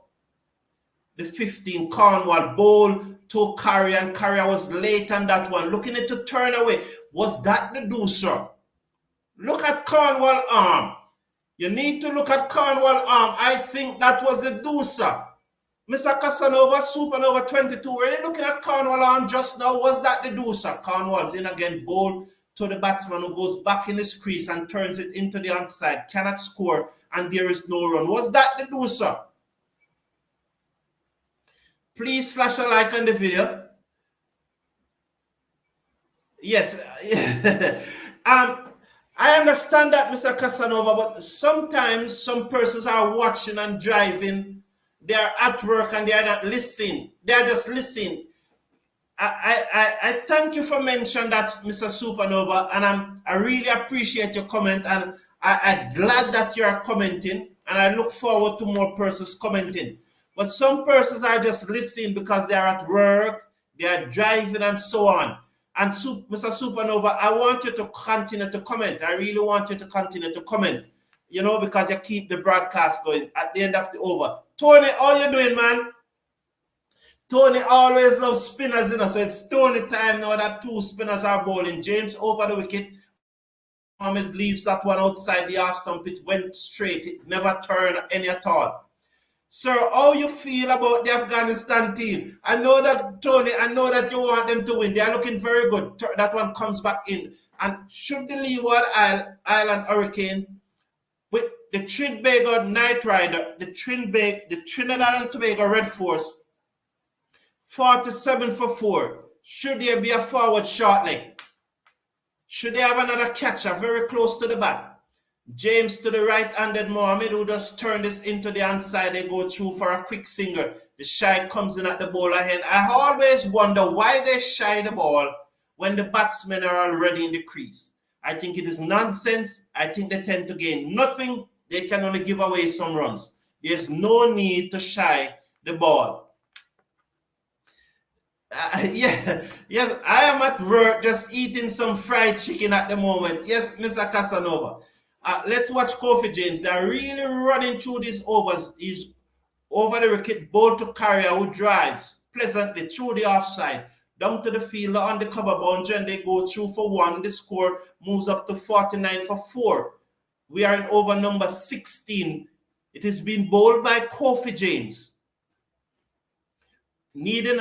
The 15, Cornwall, bowl to Cariah, and Cariah was late on that one. Looking at to turn away. Was that the deucer? Look at Cornwall arm. You need to look at Cornwall arm. I think that was the deucer. Mr. Casanova, Supernova 22, were you looking at Cornwall arm just now? Was that the deucer? Cornwall's in again, bowl to the batsman who goes back in his crease and turns it into the onside. Cannot score, and there is no run. Was that the deucer? Please slash a like on the video. Yes. I understand that, Mr. Casanova, but sometimes some persons are watching and driving. They are at work and they are not listening. They are just listening. I thank you for mentioning that, Mr. Supernova, and I really appreciate your comment, and I'm glad that you are commenting, and I look forward to more persons commenting. But some persons are just listening because they are at work, they are driving, and so on. And Mr. Supernova, I want you to continue to comment. I really want you to continue to comment, you know, because you keep the broadcast going at the end of the over. Tony, how you doing, man? Tony always loves spinners, you know, so it's Tony time now that 2 spinners are bowling. James over the wicket. Mohammed leaves that one outside the half stump. It went straight. It never turned any at all. Sir, how you feel about the Afghanistan team? I know that, Tony, I know that you want them to win. They are looking very good. That one comes back in. And should the Leeward Island Hurricane, with the Tobago Night Rider, the Trinidad and Tobago Red Force, 47 for 4. Should there be a forward short leg? Should they have another catcher very close to the bat? James to the right-handed Mohammed, who just turned this into the onside. They go through for a quick single. The shy comes in at the bowler end. I always wonder why they shy the ball when the batsmen are already in the crease. I think it is nonsense. I think they tend to gain nothing. They can only give away some runs. There's no need to shy the ball. Yes, I am at work just eating some fried chicken at the moment. Yes, Mr. Casanova. Let's watch Kofi James. They're really running through these overs. He's over the wicket, bowl to Cariah, who drives pleasantly through the offside, down to the fielder on the cover boundary, and they go through for 1. The score moves up to 49 for 4. We are in over number 16. It is being bowled by Kofi James, needing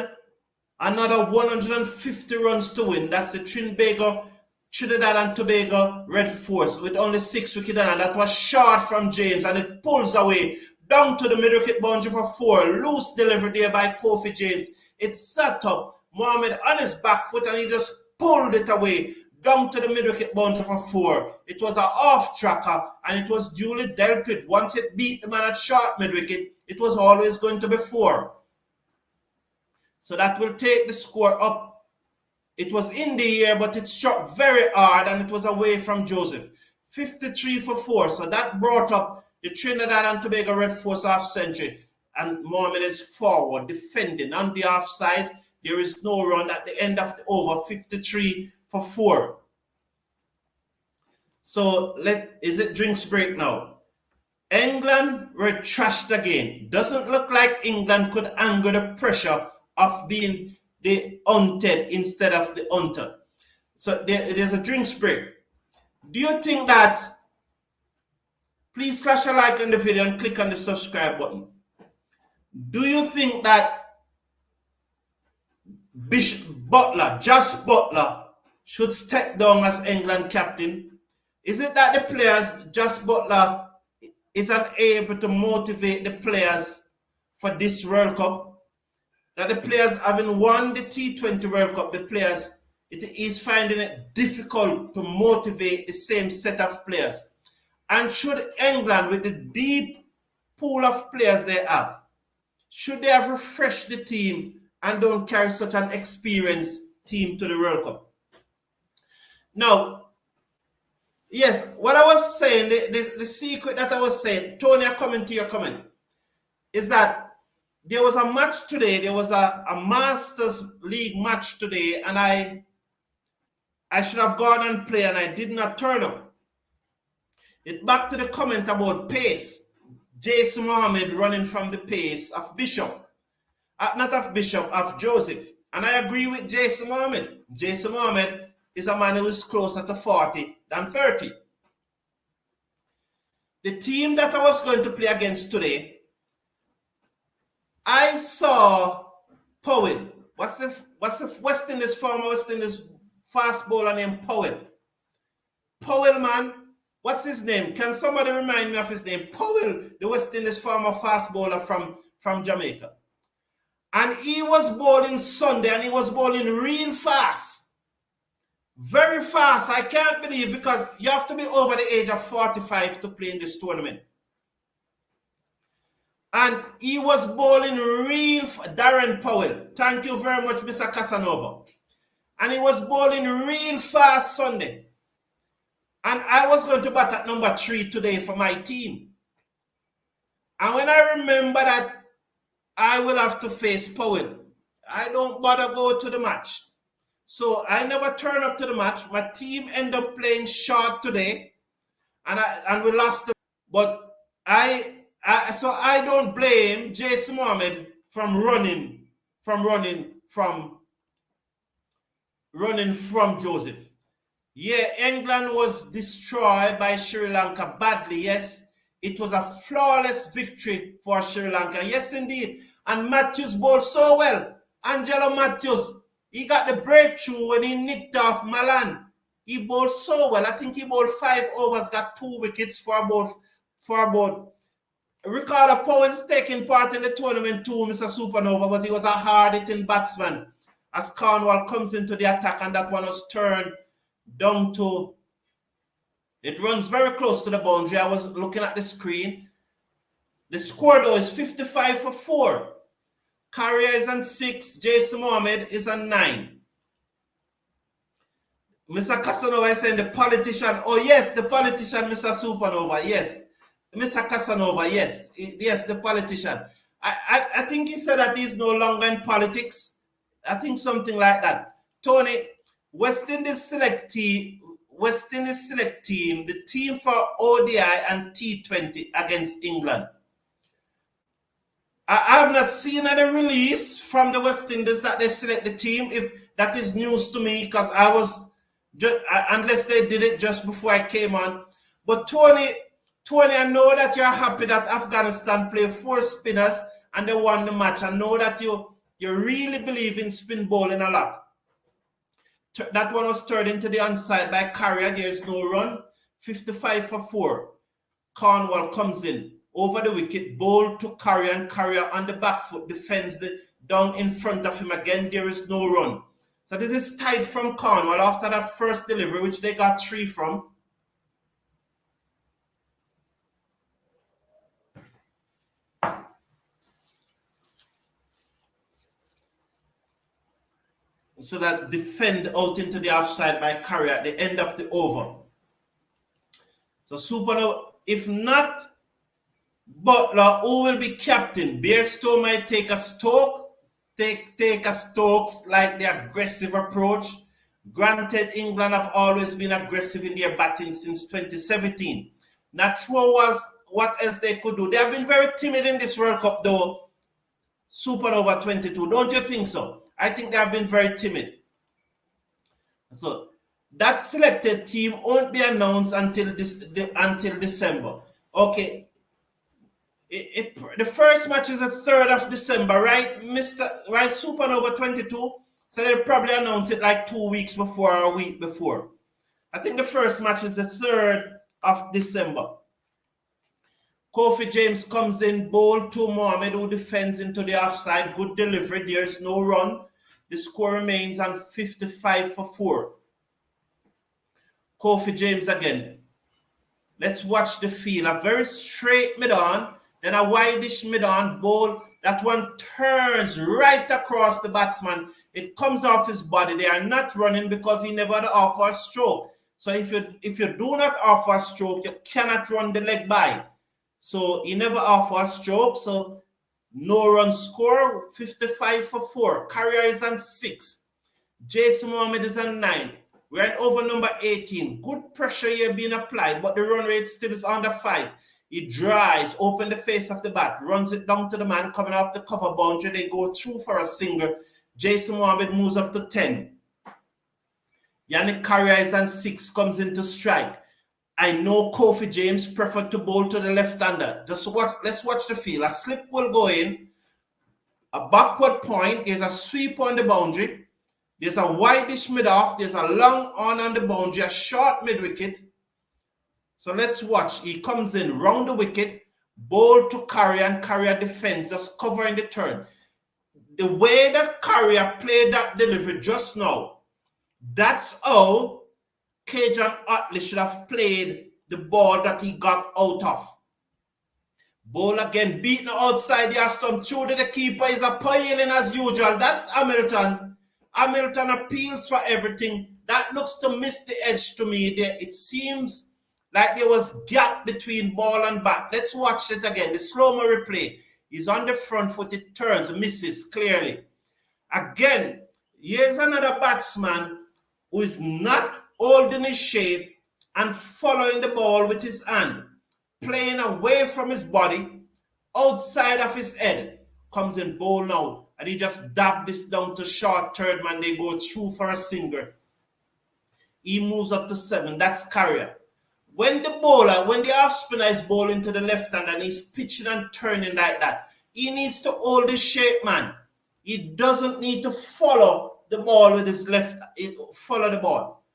another 150 runs to win. That's the Trinidad and Tobago Red Force with only 6 wickets, and that was short from James, and it pulls away down to the mid-wicket boundary for 4. Loose delivery there by Kofi James. It set up Mohammed on his back foot, and he just pulled it away down to the mid-wicket boundary for 4. It was an off-tracker, and it was duly dealt with. Once it beat the man at short mid-wicket, it was always going to be 4. So that will take the score up. It was in the air, but it struck very hard, and it was away from Joseph. 53 for 4. So that brought up the Trinidad and Tobago Red Force half century. And Mohammed is forward, defending on the offside. There is no run at the end of the over. 53 for 4. So is it drinks break now? England were trashed again. Doesn't look like England could handle the pressure of being the hunted instead of the hunter. So there's a drinks break. Do you think that, please slash a like on the video and click on the subscribe button. Do you think that Josh Butler should step down as England captain? Is it that the players, Josh Butler, is unable to motivate the players for this World Cup? That the players, having won the T20 World Cup, the players, it is finding it difficult to motivate the same set of players. And should England, with the deep pool of players they have, should they have refreshed the team and don't carry such an experienced team to the World Cup? Now, yes, what I was saying, the secret that I was saying, Tony, I come into your comment, is that there was a match today. There was a Masters League match today, and I should have gone and played, and I did not turn up. It back to the comment about pace. Jason Mohammed running from the pace of Bishop. Not of Bishop, of Joseph. And I agree with Jason Mohammed. Jason Mohammed is a man who is closer to 40 than 30. The team that I was going to play against today, I saw Powell. What's the West Indies former West Indies fast bowler named Powell? Powell, man. What's his name? Can somebody remind me of his name? Powell, the West Indies former fast bowler from Jamaica. And he was bowling Sunday, and he was bowling real fast. Very fast. I can't believe, because you have to be over the age of 45 to play in this tournament. And he was bowling real, Darren Powell. Thank you very much, Mr. Casanova. And he was bowling real fast Sunday. And I was going to bat at number 3 today for my team. And when I remember that I will have to face Powell, I don't bother go to the match. So I never turn up to the match. My team ended up playing short today. And we lost the, but so I don't blame Jason Mohammed from running from Joseph. Yeah, England was destroyed by Sri Lanka badly. Yes, it was a flawless victory for Sri Lanka. Yes, indeed. And Matthews bowled so well. Angelo Matthews, he got the breakthrough when he nicked off Malan. He bowled so well. I think he bowled 5 overs, got 2 wickets for about. Ricardo Powell's taking part in the tournament too, Mr. Supernova, but he was a hard-hitting batsman as Cornwall comes into the attack, and that one was turned down to, it runs very close to the boundary. I was looking at the screen. The score though is 55 for 4. Cariah is on 6. Jason Mohammed is on 9. Mr. Casanova is saying the politician. Oh yes, the politician, Mr. Supernova. Yes. Mr. Casanova, yes. Yes, the politician. I think he said that he's no longer in politics. I think something like that. Tony, West Indies select team, the team for ODI and T20 against England. I have not seen any release from the West Indies that they select the team. If that is news to me, because I was just, unless they did it just before I came on. But Tony, I know that you're happy that Afghanistan played 4 spinners and they won the match. I know that you really believe in spin bowling a lot. That one was turned into the onside by Cariah. There's no run. 55 for 4. Cornwall comes in over the wicket, bowl to Cariah, and Cariah on the back foot defends the down in front of him again. There is no run. So this is tied from Cornwall after that first delivery, which they got 3 from. So that defend out into the offside by Cariah at the end of the over. So Supernova, if not Butler, who will be captain? Bairstow might take a take a Stokes like the aggressive approach. Granted, England have always been aggressive in their batting since 2017. Not sure what else they could do. They have been very timid in this World Cup though. Supernova 22, don't you think so? I think they have been very timid. So that selected team won't be announced until December. Okay. The first match is the 3rd of December, right, Right, Supernova 22? So they'll probably announce it like 2 weeks before or a week before. I think the first match is the 3rd of December. Kofi James comes in, bowl to Mohammed, who defends into the offside. Good delivery. There's no run. The score remains on 55 for 4. Kofi James again. Let's watch the field. A very straight mid-on, then a wideish mid-on bowl. That one turns right across the batsman. It comes off his body. They are not running because he never offer a stroke. So if you do not offer a stroke, you cannot run the leg by. So he never offer a stroke. So no run score, 55 for 4. Cariah is on 6. Jason Mohammed is on 9. We're at over number 18. Good pressure here being applied, but the run rate still is under 5. He drives, open the face of the bat, runs it down to the man coming off the cover boundary. They go through for a single. Jason Mohammed moves up to 10. Yannic Cariah is on 6, comes into strike. I know Kofi James preferred to bowl to the left-hander. Let's watch the field. A slip will go in. A backward point. There's a sweep on the boundary. There's a wideish mid-off. There's a long on the boundary. A short mid-wicket. So let's watch. He comes in round the wicket. Bowl to Cariah, and Cariah defends, just covering the turn. The way that Cariah played that delivery just now, that's how Cajun Utley should have played the ball that he got out of. Ball again, beaten outside the stump. Through to the keeper is a piling as usual. That's Hamilton. Hamilton appeals for everything. That looks to miss the edge to me. It seems like there was gap between ball and bat. Let's watch it again. The slow-mo replay. He's on the front foot. It turns, misses clearly. Again, here's another batsman who is not holding his shape and following the ball with his hand, playing away from his body, outside of his head. Comes in bowl now, and he just dabbed this down to short third man. They go through for a single. He moves up to 7. That's Cariah. When the off spinner is bowling to the left hand and he's pitching and turning like that, he needs to hold his shape, man. He doesn't need to follow the ball with his left, follow the ball.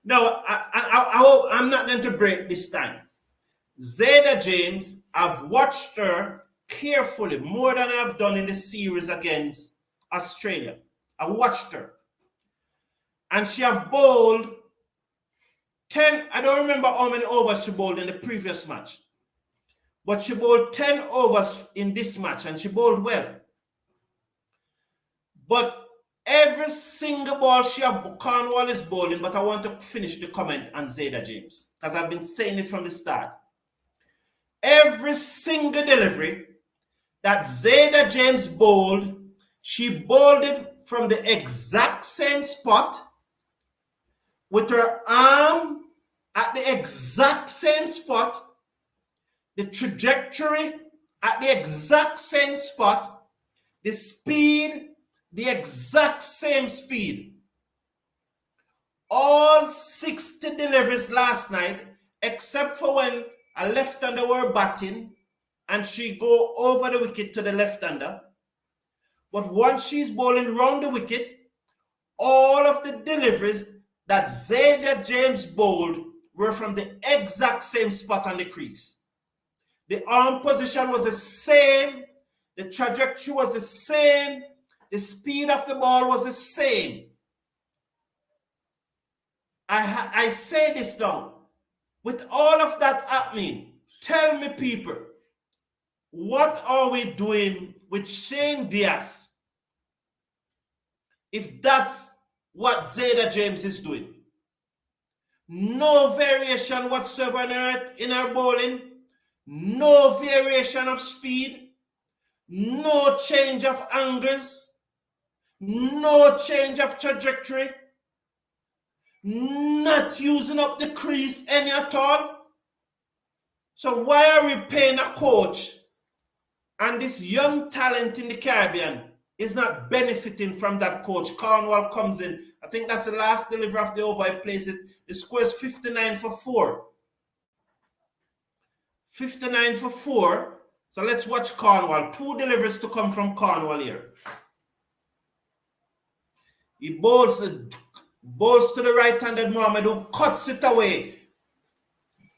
Now, I hope I'm not going to break this time. Zayda James, I've watched her carefully, more than I've done in the series against Australia. I watched her. And she have bowled 10, I don't remember how many overs she bowled in the previous match. But she bowled 10 overs in this match, and she bowled well. But every single ball Cornwall is bowling, but I want to finish the comment on Zayda James, because I've been saying it from the start. Every single delivery that Zayda James bowled, she bowled it from the exact same spot, with her arm at the exact same spot, the trajectory at the exact same spot, the speed, the exact same speed. all 60 deliveries last night, except for when a left-hander were batting and she go over the wicket to the left-hander. But once she's bowling round the wicket, all of the deliveries that Zayda James bowled were from the exact same spot on the crease. The arm position was the same, the trajectory was the same, the speed of the ball was the same. I say this now, with all of that happening, tell me people, what are we doing with Shane Diaz if that's what Zayda James is doing? No variation whatsoever in her bowling, no variation of speed, no change of angles, no change of trajectory, not using up the crease any at all. So why are we paying a coach and this young talent in the Caribbean is not benefiting from that coach? Cornwall comes in. I think that's the last delivery of the over. He plays it. The score is 59 for 4. 59 for 4. So let's watch Cornwall. 2 deliveries to come from Cornwall here. He bowls to the right-handed Mohammed, who cuts it away.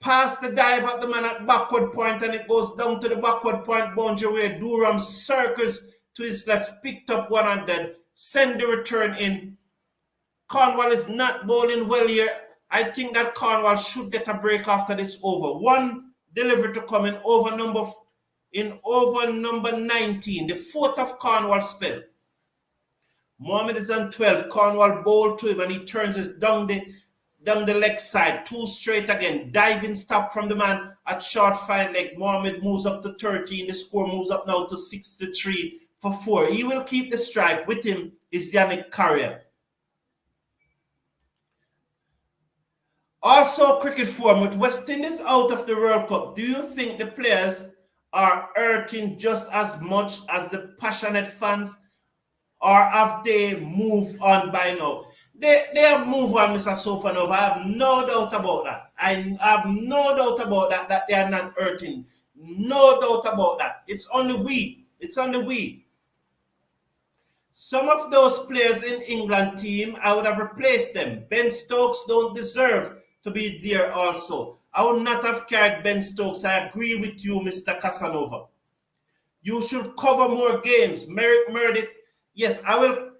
Past the dive at the man at backward point, and it goes down to the backward point boundary where Durham circles to his left, picked up 100, send the return in. Cornwall is not bowling well here. I think that Cornwall should get a break after this over. 1 delivery to come in over number 19, the 4th of Cornwall's spell. Mohammed is on 12. Cornwall bowled to him and he turns it down the leg side. 2 straight again. Diving stop from the man at short fine leg. Mohammed moves up to 13. The score moves up now to 63 for 4. He will keep the strike. With him is Yannic Cariah. Also, cricket form, with West Indies out of the World Cup, do you think the players are hurting just as much as the passionate fans, or have they moved on by now? They have moved on, Mr. Sopanova. I have no doubt about that. I have no doubt about that they are not hurting. No doubt about that. It's only we. It's only we. Some of those players in England team, I would have replaced them. Ben Stokes don't deserve to be there also. I would not have carried Ben Stokes. I agree with you, Mr. Casanova. You should cover more games. Merrick Murdick. Yes, I will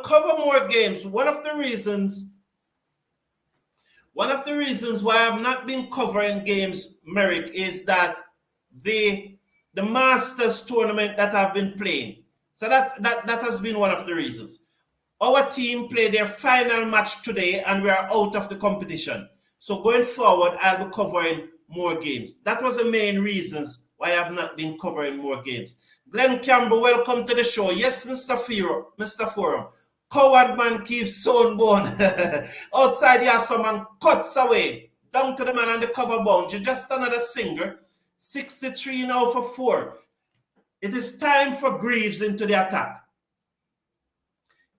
cover more games. One of the reasons why I've not been covering games, Merrick, is that the Masters tournament that I've been playing. So that has been one of the reasons. Our team played their final match today and we are out of the competition. So going forward, I'll be covering more games. That was the main reasons why I have not been covering more games. Glenn Campbell, welcome to the show. Yes, Mr. Forum. Coward man keeps sowing bone. Outside here, someone cuts away. Down to the man on the cover boundary. Just another singer. 63 now for 4. It is time for Greaves into the attack.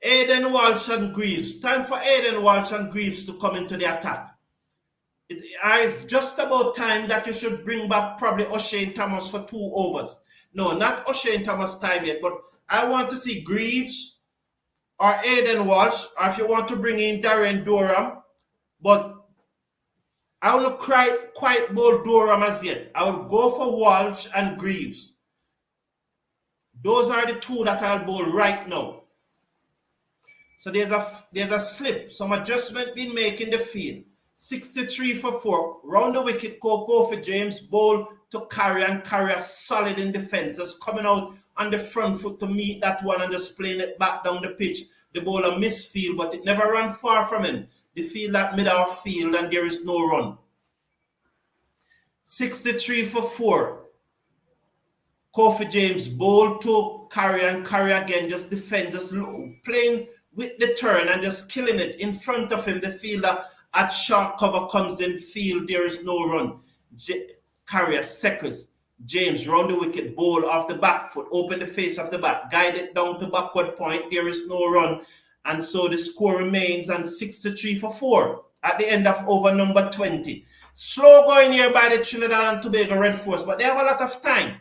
Aiden Walsh and Greaves. Time for Aiden Walsh and Greaves to come into the attack. It's just about time that you should bring back probably O'Shane Thomas for 2 overs. No, not O'Shane Thomas time yet, but I want to see Greaves or Aiden Walsh, or if you want to bring in Darren Durham, but I will not quite bowl Durham as yet. I will go for Walsh and Greaves. Those are the 2 that I'll bowl right now. So there's a slip, some adjustment being made in the field. 63 for 4. Round the wicket, go for James, bowl to Cariah, and Cariah solid in defense. Just coming out on the front foot to meet that one and just playing it back down the pitch. The bowler misfield, but it never ran far from him. The field at mid-off field and there is no run. 63 for 4. Kofi James bowl to Cariah, and Cariah again just defends, just playing with the turn and just killing it in front of him. The fielder at short cover comes in field, there is no run. Cariah seconds. James round the wicket, bowl off the back foot, open the face of the bat, guide it down to backward point, there is no run. And so the score remains on 63 for 4 at the end of over number 20. Slow going here by the Trinidad and Tobago Red Force, but they have a lot of time.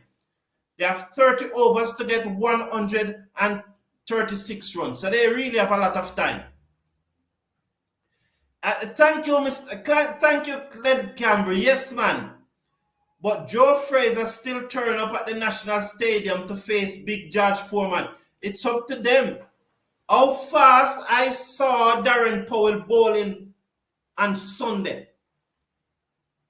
They have 30 overs to get 136 runs. So they really have a lot of time. Thank you, thank you, Glenn Camber. Yes, man. But Joe Fraser still turn up at the National Stadium to face Big George Foreman. It's up to them. How fast I saw Darren Powell bowling on Sunday.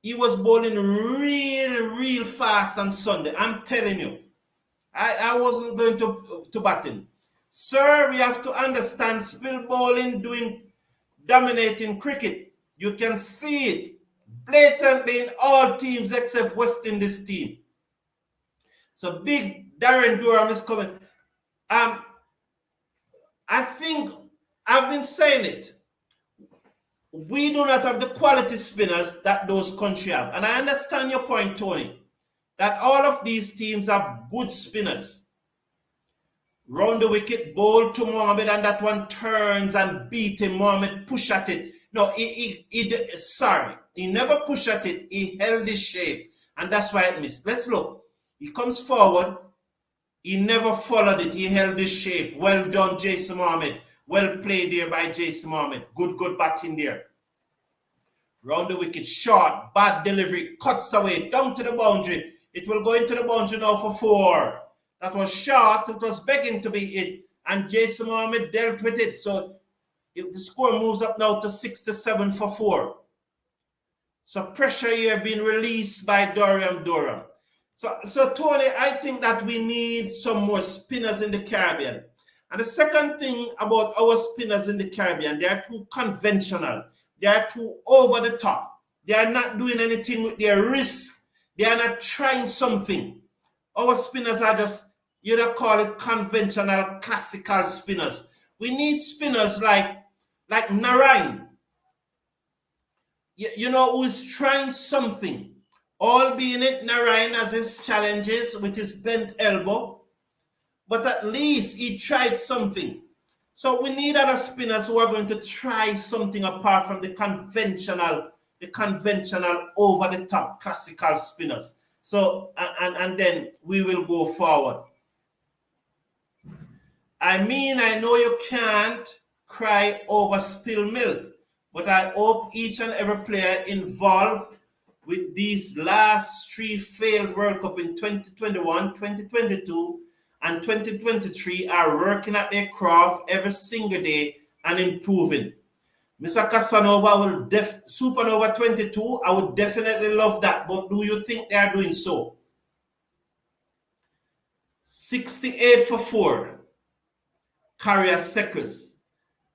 He was bowling real fast on Sunday. I'm telling you. I wasn't going to bat him. Sir, we have to understand spill bowling dominating cricket. You can see it blatantly in all teams except West Indies team. So big Darren Durham is coming. I think I've been saying it. We do not have the quality spinners that those countries have. And I understand your point, Tony, that all of these teams have good spinners. Round the wicket, bowl to Mohammed, and that one turns and beat him. Mohammed push at it. No, he never pushed at it. He held his shape, and that's why it missed. Let's look. He comes forward. He never followed it. He held his shape. Well done, Jason Mohammed. Well played there by Jason Mohammed. Good batting there. Round the wicket, short, bad delivery, cuts away, down to the boundary. It will go into the boundary now for 4. That was short. It was begging to be it, and Jason Mohammed dealt with it. So the score moves up now to 67 for 4. So pressure here being released by Durham. So Tony, I think that we need some more spinners in the Caribbean. And the second thing about our spinners in the Caribbean, they are too conventional. They are too over the top. They are not doing anything with their wrists. They are not trying something. Our spinners are just, you don't call it conventional, classical spinners. We need spinners like Narine. You know, who is trying something. Albeit Narine has his challenges with his bent elbow, but at least he tried something. So we need other spinners who are going to try something apart from the conventional over-the-top classical spinners. So, and then we will go forward. I mean, I know you can't cry over spilled milk, but I hope each and every player involved with these last 3 failed World Cup in 2021, 2022, and 2023 are working at their craft every single day and improving. Mr. Casanova will Supernova 22, I would definitely love that, but do you think they are doing so? 68 for 4. Cariah seconds.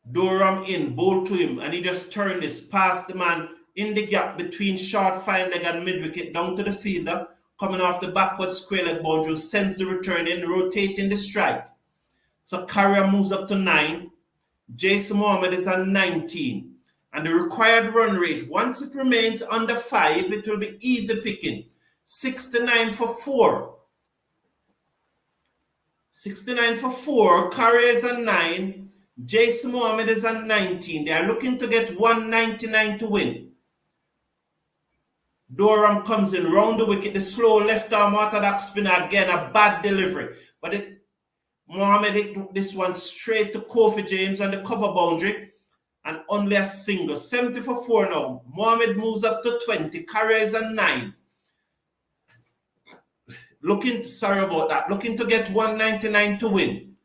Durham in, bowl to him, and he just turned this past the man in the gap between short fine leg and mid-wicket down to the fielder, coming off the backward square leg boundary, sends the return in, rotating the strike. So Cariah moves up to 9. Jason Mohammed is on 19. And the required run rate, once it remains under 5, it will be easy picking. 69 for 4. 69 for 4. Cariah is on 9. Jason Mohammed is on 19. They are looking to get 199 to win. Durham comes in round the wicket, the slow left arm orthodox spinner, again a bad delivery. But Mohammed hit this one straight to Kofi James on the cover boundary and only a single. 70 for 4 now. Mohammed moves up to 20. Cariah is on 9. Sorry about that. Looking to get 199 to win.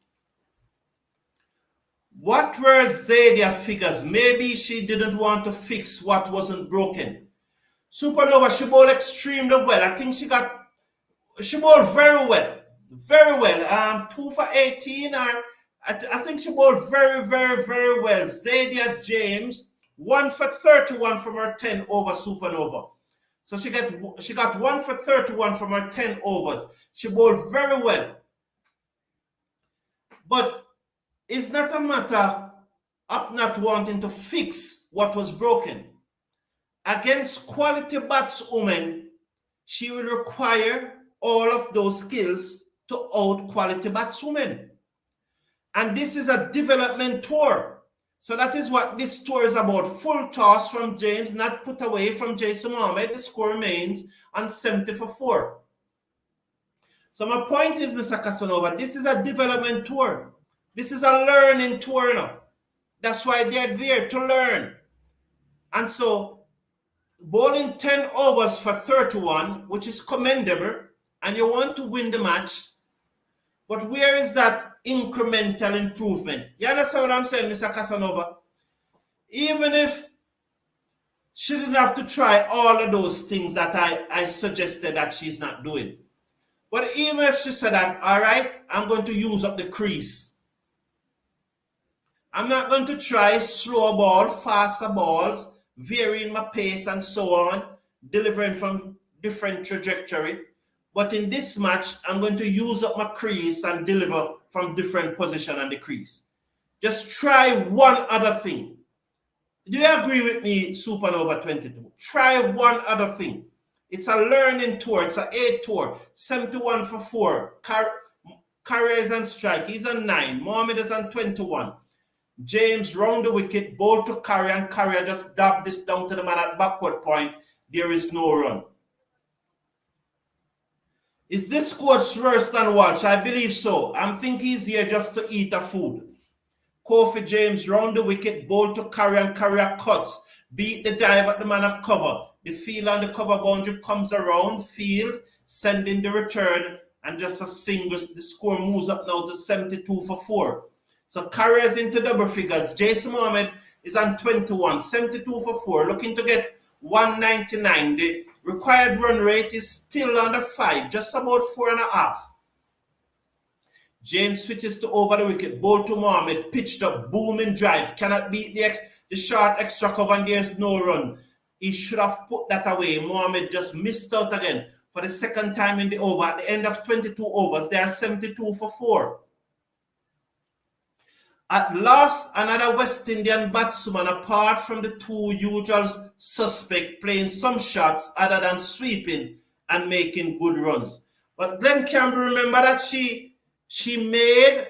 What were Zadia's figures? Maybe she didn't want to fix what wasn't broken. Supernova, she bowled extremely well. I think she bowled very well. Very well. 2 for 18. I think she bowled very, very, very well. Zadia James, 1 for 31 from her 10 over Supernova. So she got 1 for 31 from her 10 overs. She bowled very well. But it's not a matter of not wanting to fix what was broken. Against quality batswomen, she will require all of those skills to out quality batswomen. And this is a development tour. So that is what this tour is about. Full toss from James, not put away from Jason Mohammed. The score remains on 70 for 4. So my point is, Mr. Casanova, this is a development tour. This is a learning tour now. That's why they're there, to learn. And so bowling 10 overs for 31, which is commendable, and you want to win the match, but where is that incremental improvement? You understand what I'm saying, Mr. Casanova? Even if she didn't have to try all of those things that I suggested that she's not doing. But even if she said that, all right, I'm going to use up the crease. I'm not going to try slow ball, faster balls, varying my pace and so on, delivering from different trajectory. But in this match, I'm going to use up my crease and deliver from different position on the crease. Just try one other thing. Do you agree with me, Supernova 22? Try one other thing. It's a learning tour. It's an 8 tour. 71 for 4. Cariah is on strike. He's on 9. Mohammed is on 21. James round the wicket, ball to Cariah, and Cariah just dab this down to the man at backward point. There is no run. Is this coach worse than Walsh? I believe so. I'm thinking he's here just to eat a food. Kofi James round the wicket, ball to Cariah, and Cariah cuts. Beat the dive at the man at cover. The field on the cover boundary comes around, field, sending the return, and just a single. The score moves up now to 72 for 4. So Cariah is into double figures. Jason Mohammed is on 21, 72 for 4, looking to get 199. The required run rate is still under 5, just about 4.5. James switches to over the wicket, ball to Mohammed, pitched up, booming drive, cannot beat the short extra cover, and there's no run. He should have put that away. Mohammed just missed out again for the second time in the over. At the end of 22 overs, they are 72 for 4. At last, another West Indian batsman, apart from the two usual suspects, playing some shots other than sweeping and making good runs. But Glenn Campbell, remember that she made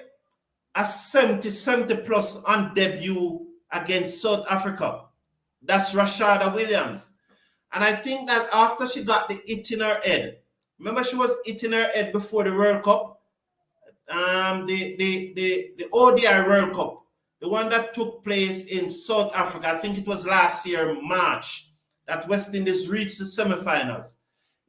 a 70 plus on debut against South Africa. That's Rashada Williams. And I think that after she got the hit in her head, remember she was hitting her head before the World Cup, the ODI World Cup, the one that took place in South Africa. I think it was last year, March, that West Indies reached the semifinals.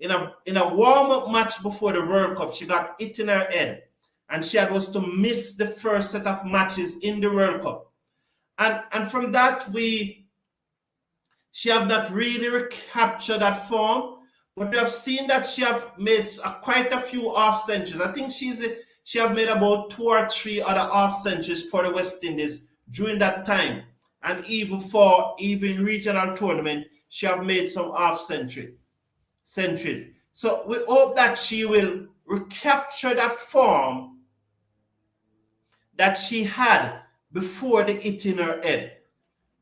In a warm-up match before the World Cup, she got hit in her head, and she was to miss the first set of matches in the World Cup. And from that, she have not really recaptured that form, but we have seen that she have made quite a few off centuries. I think she have made about 2 or 3 other off centuries for the West Indies during that time. And even regional tournament, she have made some off centuries. So we hope that she will recapture that form that she had before the hit in her head.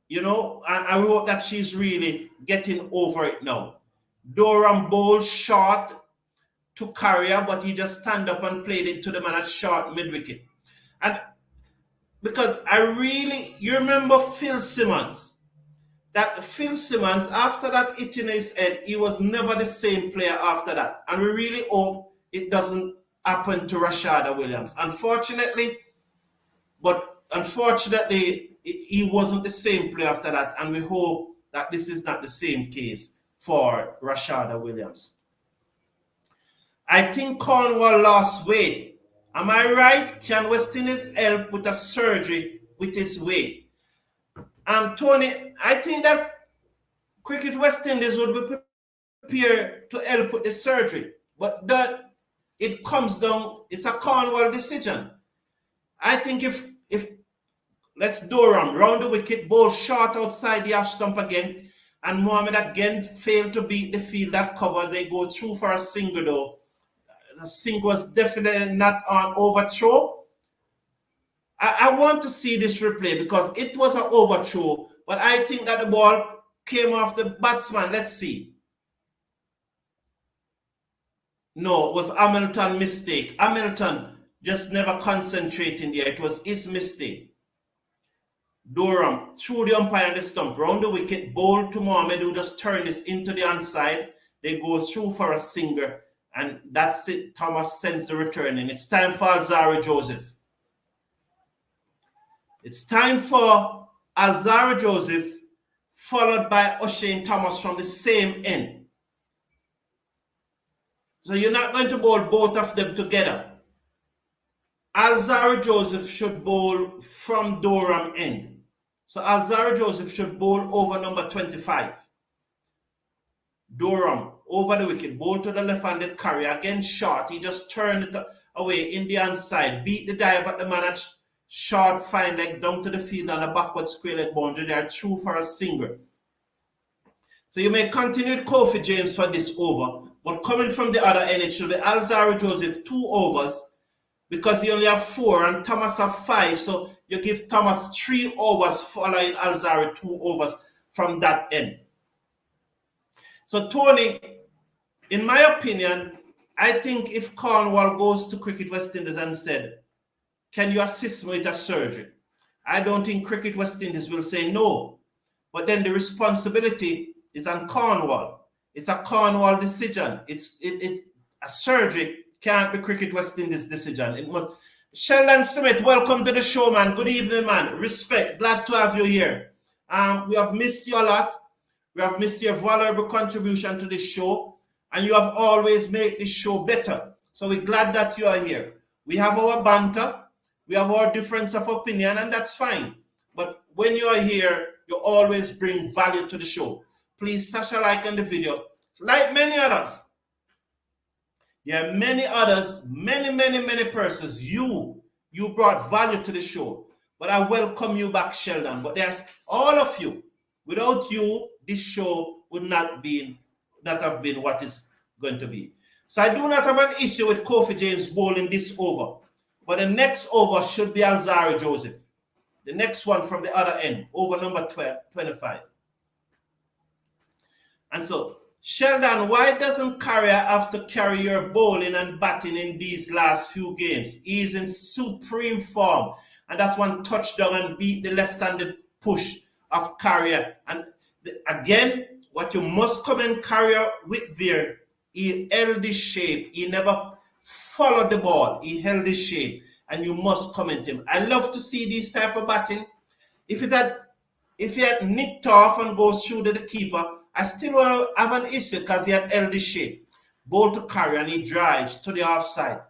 You know, I hope that she's really getting over it now. Doran bowled short to Cariah, but he just stand up and played it to the man at short mid-wicket. And because you remember Phil Simmons, after that hit in his head, he was never the same player after that. And we really hope it doesn't happen to Rashada Williams. Unfortunately, he wasn't the same player after that, and we hope that this is not the same case for Rashada Williams. I think Cornwall lost weight. Am I right? Can West Indies help with a surgery with his weight? Tony, I think that Cricket West Indies would be prepared to help with the surgery, but that it comes down, it's a Cornwall decision. I think if let's Durham round the wicket, ball short outside the half stump again, and Mohammed again failed to beat the field that cover. They go through for a single though. The single was definitely not on overthrow. I want to see this replay because it was an overthrow, but I think that the ball came off the batsman. Let's see. No, it was Hamilton's mistake. Hamilton just never concentrating there. It was his mistake. Durham threw the umpire on the stump, round the wicket, bowled to Mohammed, who just turned this into the onside. They go through for a singer, and that's it. Thomas sends the return in. It's time for Alzarri Joseph. It's time for Alzarri Joseph, followed by O'Shane Thomas from the same end. So you're not going to bowl both of them together. Alzarri Joseph should bowl from Durham end. So Alzarri Joseph should bowl over number 25. Durham over the wicket, bowl to the left-handed Cariah, again short. He just turned it away in the inside, beat the dive at the man at short fine leg down to the field on a backward square leg boundary. They are through for a single. So you may continue with Kofi James for this over, but coming from the other end, it should be Alzarri Joseph 2 overs, because he only have 4 and Thomas have 5. So you give Thomas 3 overs following Alzarri 2 overs from that end. So Tony, in my opinion, I think if Cornwall goes to Cricket West Indies and said, can you assist me with a surgery? I don't think Cricket West Indies will say no. But then the responsibility is on Cornwall. It's a Cornwall decision. A surgery can't be Cricket West Indies decision. It must. Sheldon Smith, welcome to the show, man. Good evening, man. Respect. Glad to have you here. We have missed you a lot. We have missed your valuable contribution to this show, and you have always made this show better. So we're glad that you are here. We have our banter, we have our difference of opinion, and that's fine. But when you are here, you always bring value to the show. Please smash a like on the video. Like many others, there are many others, many persons. You brought value to the show. But I welcome you back, Sheldon. But there's all of you. Without you, this show would not have been what it's going to be. So I do not have an issue with Kofi James bowling this over. But the next over should be Alzarri Joseph. The next one from the other end, over number 25. And so, Sheldon, why doesn't Cariah have to carry your bowling and batting in these last few games? He's in supreme form. And that one touchdown and beat the left-handed push of Cariah. And again, what you must commend Cariah with there, he held his shape. He never followed the ball. He held his shape. And you must comment him. I love to see this type of batting. If he had nicked off and goes through to the keeper, I still want to have an issue because he had held his shape. Ball to Cariah and he drives to the offside.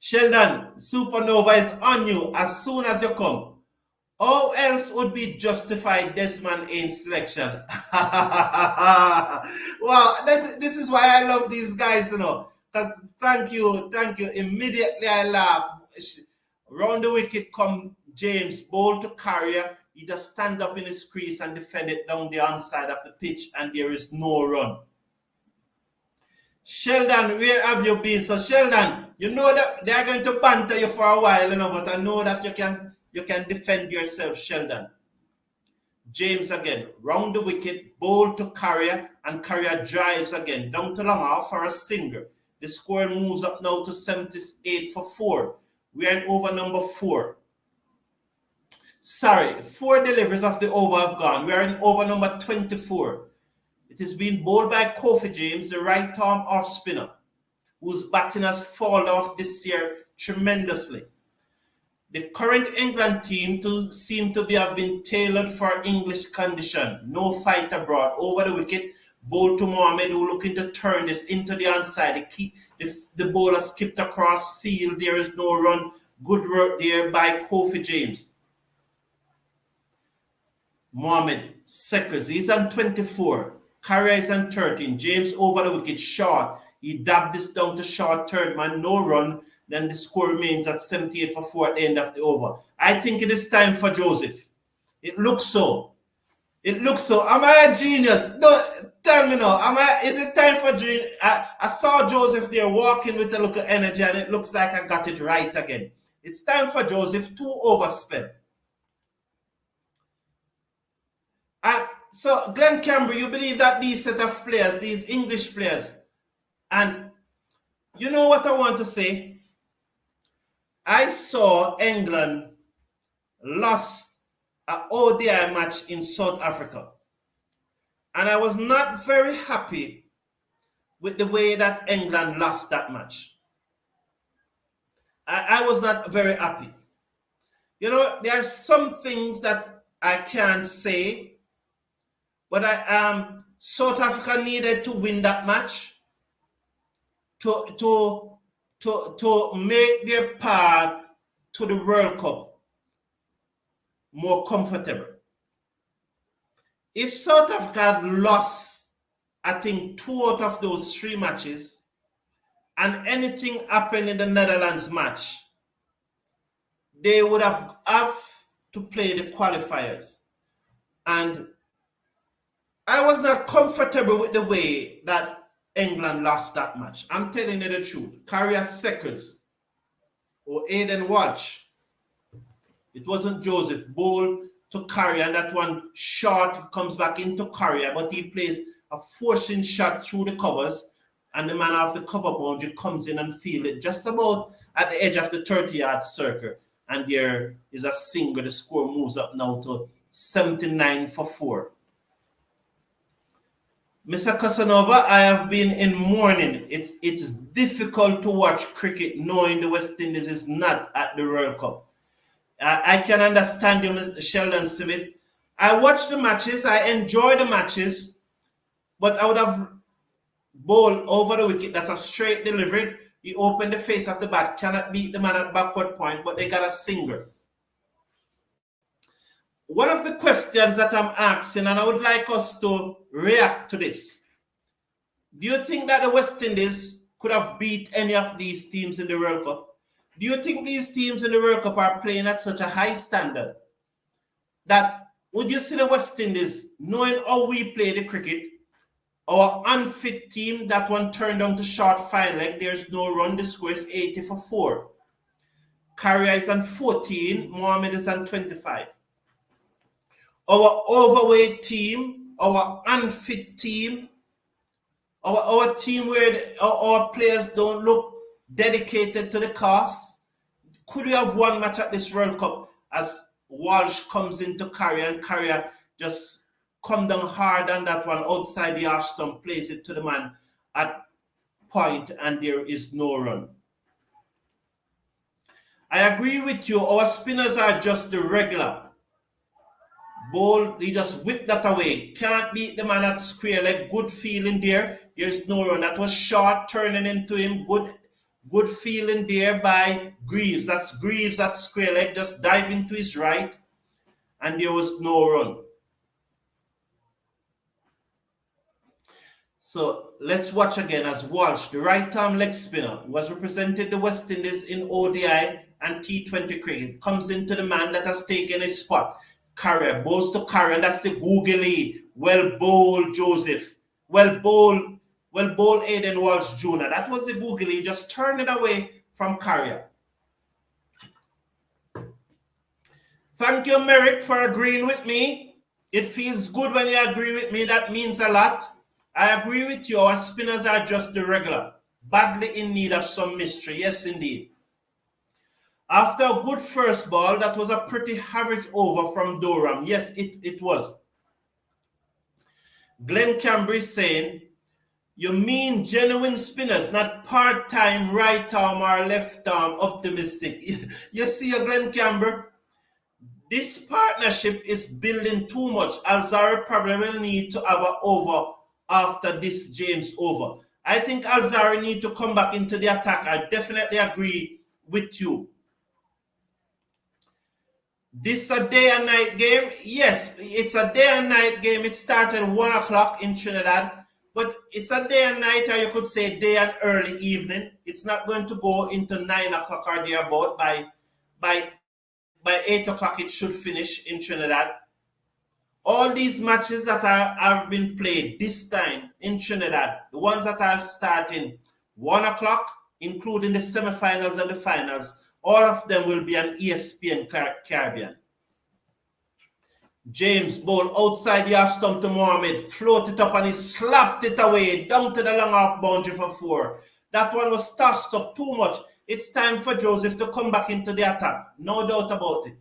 Sheldon, Supernova is on you as soon as you come. How else would be justified Desmond Haynes' selection? Well, this is why I love these guys, you know. Because thank you. Immediately I laugh. Round the wicket come James, ball to Cariah. He just stand up in his crease and defend it down the onside of the pitch, and there is no run. Sheldon, where have you been? So Sheldon, you know that they are going to banter you for a while, you know, but I know that you can defend yourself, Sheldon. James again, round the wicket, bowl to Cariah, and Cariah drives again, down to long off for a single. The score moves up now to 78 for 4. We are in over number 4. Sorry, 4 deliveries of the over have gone. We are in over number 24. It is being bowled by Kofi James, the right arm off spinner, whose batting has fallen off this year tremendously. The current England team seem to have been tailored for English condition. No fight abroad. Over the wicket, bowl to Mohammed, who looking to turn this into the onside. The bowler skipped across field. There is no run. Good work there by Kofi James. Mohammed seconds. He's on 24. Cariah is on 13. James over the wicket, short. He dabbed this down to short third man. No run. Then the score remains at 78 for 4 at the end of the over. I think it is time for Joseph. It looks so. Am I a genius? No, tell me now. Is it time for genius? I saw Joseph there walking with a look of energy, and it looks like I got it right again. It's time for Joseph to overspend. So, Glenn Campbell, you believe that these set of players, these English players, and you know what I want to say? I saw England lost an ODI match in South Africa. And I was not very happy with the way that England lost that match. I was not very happy. You know, there are some things that I can't say, but South Africa needed to win that match to make their path to the World Cup more comfortable. If South Africa had lost, I think, 2 out of those 3 matches, and anything happened in the Netherlands match, they would have to play the qualifiers. And I was not comfortable with the way that England lost that match. I'm telling you the truth. Cariah seconds or Aiden Walsh. It wasn't Joseph. Ball to Cariah, and that one short comes back into Cariah, but he plays a forcing shot through the covers, and the man off the cover boundary comes in and field it just about at the edge of the 30-yard circle. And there is a single. The score moves up now to 79-4. Mr. Casanova, I have been in mourning. It's difficult to watch cricket knowing the West Indies is not at the World Cup. I can understand you, Mr. Sheldon Smith. I watch the matches. I enjoy the matches. But I would have bowled over the wicket. That's a straight delivery. He opened the face of the bat. Cannot beat the man at backward point, but they got a single. One of the questions that I'm asking, and I would like us to react to this. Do you think that the West Indies could have beat any of these teams in the World Cup? Do you think these teams in the World Cup are playing at such a high standard that would you see the West Indies, knowing how we play the cricket, our unfit team, that one turned down to short 5 leg, there's no run, the score is 80-4. Cariah is on 14, Mohammed is on 25. Our overweight team, our unfit team, our team where our players don't look dedicated to the cause. Could we have one match at this World Cup as Walsh comes into Cariah and Cariah just come down hard on that one outside the half stump, place it to the man at point, and there is no run. I agree with you. Our spinners are just the regular. Bowl, he just whipped that away. Can't beat the man at square leg. Good feeling there. There's no run. That was short, turning into him. Good feeling there by Greaves. That's Greaves at square leg. Just dive into his right. And there was no run. So let's watch again as Walsh, the right-arm leg spinner, who has represented the West Indies in ODI and T20 cricket, comes into the man that has taken his spot. Cariah, bowls to Cariah, that's the googly. Well bowled, Joseph. Well bowled Aiden Walsh Jr. That was the googly, just turn it away from Cariah. Thank you, Merrick, for agreeing with me. It feels good when you agree with me. That means a lot. I agree with you. Our spinners are just the regular. Badly in need of some mystery. Yes, indeed. After a good first ball, that was a pretty average over from Durham. Yes, it was. Glenn Camber saying, you mean genuine spinners, not part-time right arm or left arm optimistic. You see, Glenn Camber, this partnership is building too much. Alzarri probably will need to have an over after this James over. I think Alzarri need to come back into the attack. I definitely agree with you. This a day and night game? Yes, it's a day and night game. It started 1 o'clock in Trinidad, but it's a day and night, or you could say day and early evening. It's not going to go into 9 o'clock or thereabout. By 8 o'clock, it should finish in Trinidad. All these matches that have been played this time in Trinidad, the ones that are starting 1 o'clock, including the semifinals and the finals, all of them will be on ESPN Caribbean. James Bowl outside the half stump to Mohammed, floated up and he slapped it away down to the long off boundary for 4. That one was tossed up too much. It's time for Joseph to come back into the attack. No doubt about it.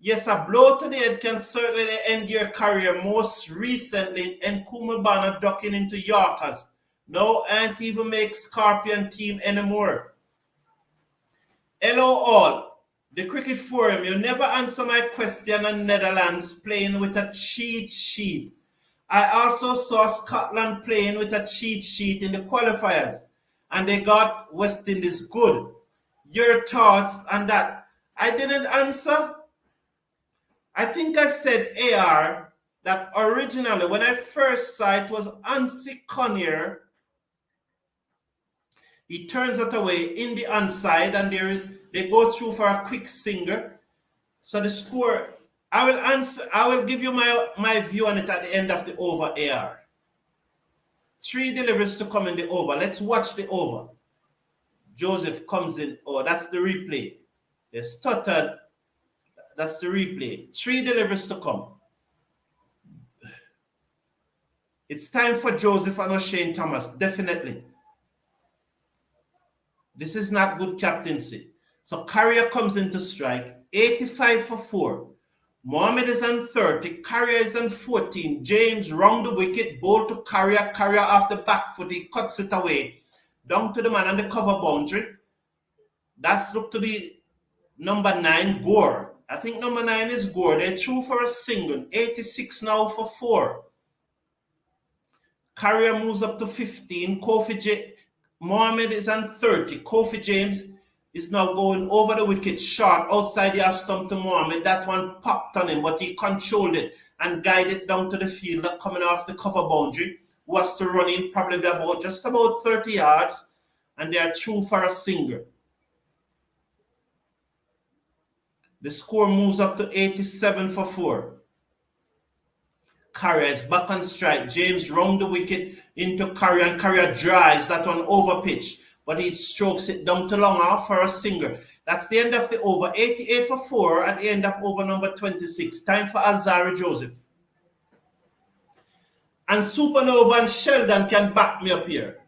Yes, a blow to the head can certainly end your career. Most recently, Nkumabana ducking into Yorkers. No, ain't even make Scorpion team anymore. Hello all. The Cricket Forum, you never answer my question on Netherlands playing with a cheat sheet. I also saw Scotland playing with a cheat sheet in the qualifiers, and they got West Indies good. Your thoughts on that? I didn't answer. I think I said AR that originally when I first saw it was Ansi Connier. He turns it away in the onside, and they go through for a quick singer. So the score, I will give you my view on it at the end of the over AR. 3 deliveries to come in the over. Let's watch the over. Joseph comes in. Oh, that's the replay. They stuttered. That's the replay. 3 deliveries to come. It's time for Joseph and O'Shane Thomas, definitely. This is not good captaincy. So Cariah comes into strike, 85 for 4. Mohammed is on 30, Cariah is on 14. James round the wicket, ball to Cariah. Cariah off the back foot, he cuts it away. Down to the man on the cover boundary. That's looked to be number 9, Gore. I think number 9 is Gore. They threw for a single, 86 now for 4. Cariah moves up to 15. Mohammed is on 30. Kofi James is now going over the wicket short outside the half stump to Mohammed. That one popped on him, but he controlled it and guided down to the fielder coming off the cover boundary, who was to run in probably just about 30 yards, and they are through for a single. The score moves up to 87 for 4. Cariah is back on strike. James round the wicket into Cariah, and Cariah drives that one over pitch, but he strokes it down to long off for a single. That's the end of the over. 88 for 4 at the end of over number 26. Time for Alzari Joseph. And Supernova and Sheldon can back me up here.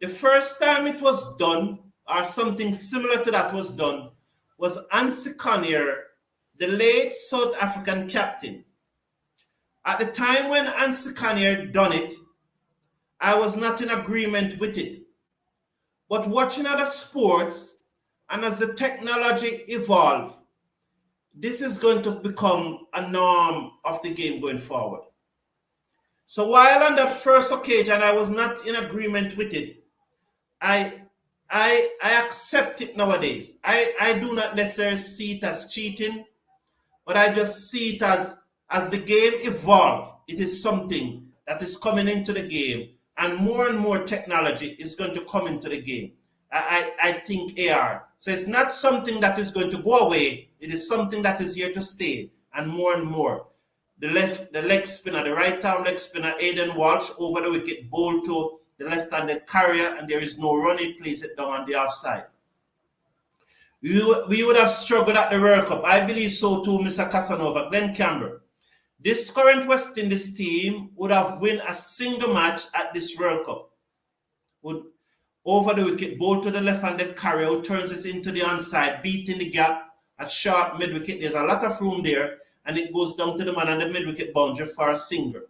The first time it was done, or something similar to that was done, was Ansi Connier, the late South African captain. At the time when Ansi Connier done it, I was not in agreement with it. But watching other sports, and as the technology evolve, this is going to become a norm of the game going forward. So while on that first occasion I was not in agreement with it, I accept it nowadays. I do not necessarily see it as cheating, but I just see it as the game evolves. It is something that is coming into the game, and more technology is going to come into the game. I think AR. So it's not something that is going to go away. It is something that is here to stay, and more. The leg spinner, the right-arm leg spinner, Aidan Walsh, over the wicket, ball to the left-handed Cariah, and there is no run. He plays it down on the offside. We would have struggled at the World Cup. I believe so too, Mr. Casanova. Glenn Campbell. This current West Indies team would have won a single match at this World Cup. Would over the wicket, ball to the left-handed Cariah, who turns this into the onside, beating the gap at short mid-wicket. There's a lot of room there, and it goes down to the man on the mid-wicket boundary for a single.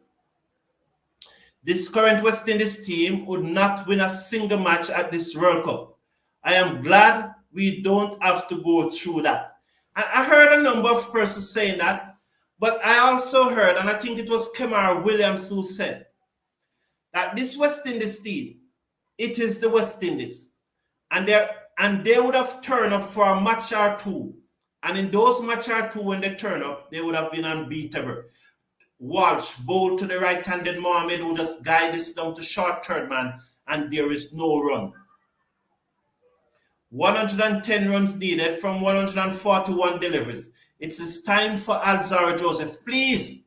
This current West Indies team would not win a single match at this World Cup. I am glad we don't have to go through that. And I heard a number of persons saying that, but I also heard, and I think it was Kemar Williams who said, that this West Indies team, it is the West Indies. And they would have turned up for a match or two. And in those match or two, when they turn up, they would have been unbeatable. Walsh, bowl to the right-handed Mohammed, who just guide this down to short third man, and there is no run. 110 runs needed from 141 deliveries. It's time for Alzari Joseph. Please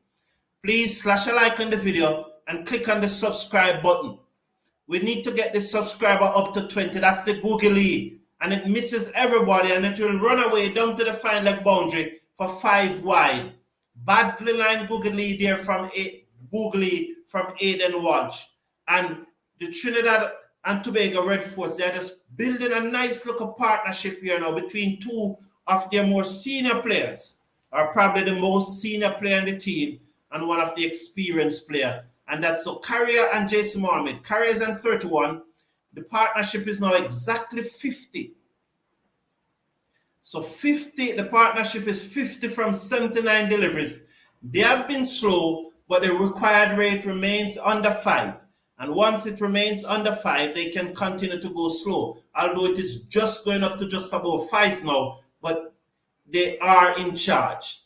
slash a like on the video and click on the subscribe button. We need to get this subscriber up to 20. That's the googly, and it misses everybody, and it will run away down to the fine leg boundary for 5 wide. Badly line googly there from Aidan Walsh. And the Trinidad and Tobago Red Force, they're just building a nice little partnership here now between two of their more senior players, or probably the most senior player in the team and one of the experienced player. And that's so Cariah and Jason Mohammed. Cariah is on 31. The partnership is now exactly 50. So 50, the partnership is 50 from 79 deliveries. They have been slow, but the required rate remains under 5. And once it remains under 5, they can continue to go slow. Although it is just going up to just about 5 now, but they are in charge.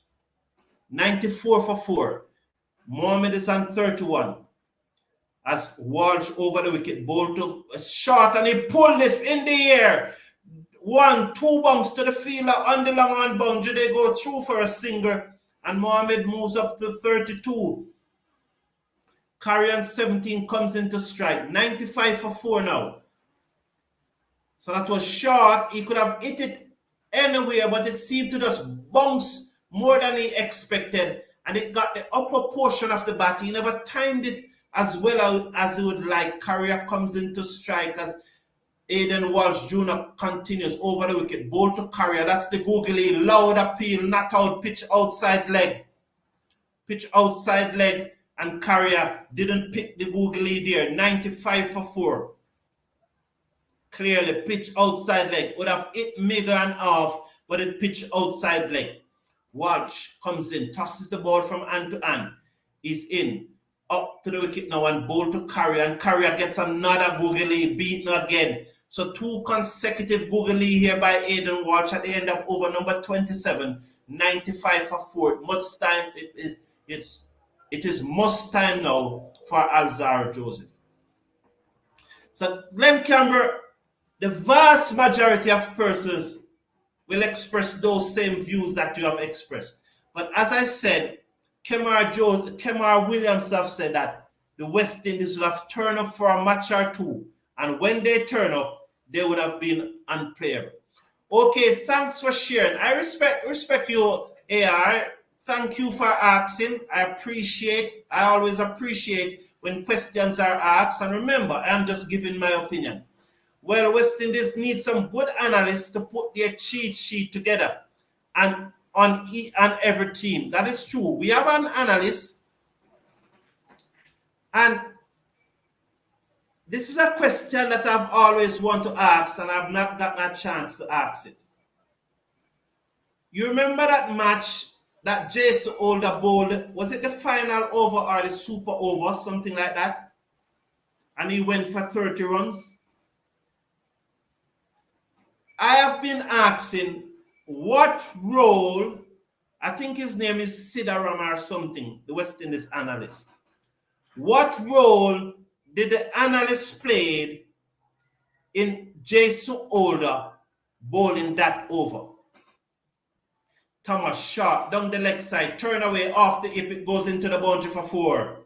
94 for 4. Mohammed is on 31. As Walsh over the wicket, ball to a shot, and he pulled this in the air. 1, 2 bounce to the fielder on the long on boundary. They go through for a single, and Mohammed moves up to 32. Cariah 17 comes into strike. 95 for 4 now. So that was short. He could have hit it anywhere, but it seemed to just bounce more than he expected, and it got the upper portion of the bat. He never timed it as well as he would like. Cariah comes into strike as Aiden Walsh Jr. continues over the wicket. Ball to Cariah. That's the googly loud appeal, not out, pitch outside leg. Pitch outside leg, and Cariah didn't pick the googly there. 95 for 4. Clearly, pitch outside leg. Would have hit middle and off, but it pitched outside leg. Walsh comes in, tosses the ball from hand to hand. He's in. Up to the wicket now and ball to Cariah, and Cariah gets another googly, beaten again. So 2 consecutive googly here by Aiden Walsh at the end of over number 27. 95 for 4. Much time it is must time now for Alzaro Joseph. So Glenn Campbell, the vast majority of persons will express those same views that you have expressed. But as I said, Kemar Williams have said that the West Indies will have turned up for a match or two, and when they turn up, they would have been unplayable. Okay, thanks for sharing. I respect you, AR. Thank you for asking. I always appreciate when questions are asked. And remember, I'm just giving my opinion. Well, West Indies need some good analysts to put their cheat sheet together and on every team. That is true. We have an analyst, and this is a question that I've always wanted to ask, and I've not gotten a chance to ask it. You remember that match that Jason Holder bowled? Was it the final over or the super over, something like that? And he went for 30 runs. I have been asking what role, I think his name is Sidaram or something, the West Indies analyst. What role did the analyst play in Jason Holder bowling that over? Thomas shot down the leg side, turn away off the hip, it goes into the boundary for 4.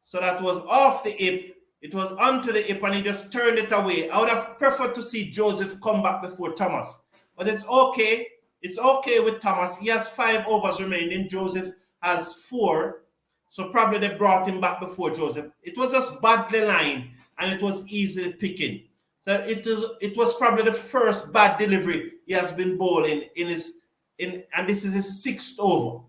So that was off the hip, it was onto the hip, and he just turned it away. I would have preferred to see Joseph come back before Thomas. But it's okay. It's okay with Thomas. He has 5 overs remaining. Joseph has 4. So probably they brought him back before Joseph. It was just badly lined, and it was easily picking. So it was probably the first bad delivery he has been bowling and this is his 6th over.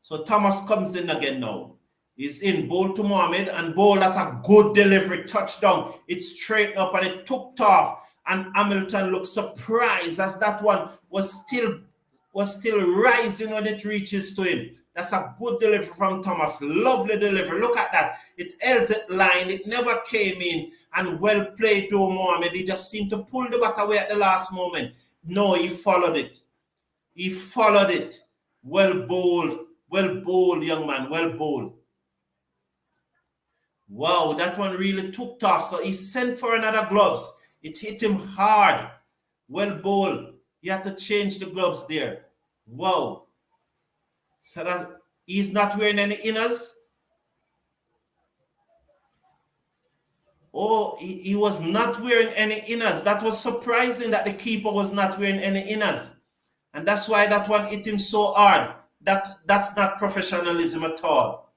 So Thomas comes in again now. He's in, bowl to Mohammed, and bowl, that's a good delivery, touchdown. It's straight up and it took off, and Hamilton looked surprised as that one was still rising when it reaches to him. That's a good delivery from Thomas. Lovely delivery. Look at that. It held it line. It never came in. And well played to Mohammed. He just seemed to pull the bat away at the last moment. No, he followed it. He followed it. Well bowled. Well bowled, young man. Well bowled. Wow, that one really took off. So he sent for another gloves. It hit him hard. Well bowled. He had to change the gloves there. Wow. So that he's not wearing any inners. Oh, he was not wearing any inners. That was surprising that the keeper was not wearing any inners. And that's why that one hit him so hard. That's not professionalism at all.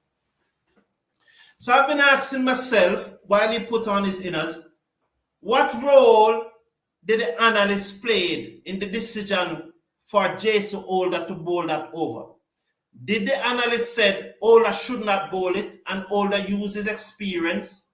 So I've been asking myself while he put on his inners, what role did the analyst play in the decision for Jason Holder to bowl that over? Did the analyst said Holder should not bowl it and Holder used his experience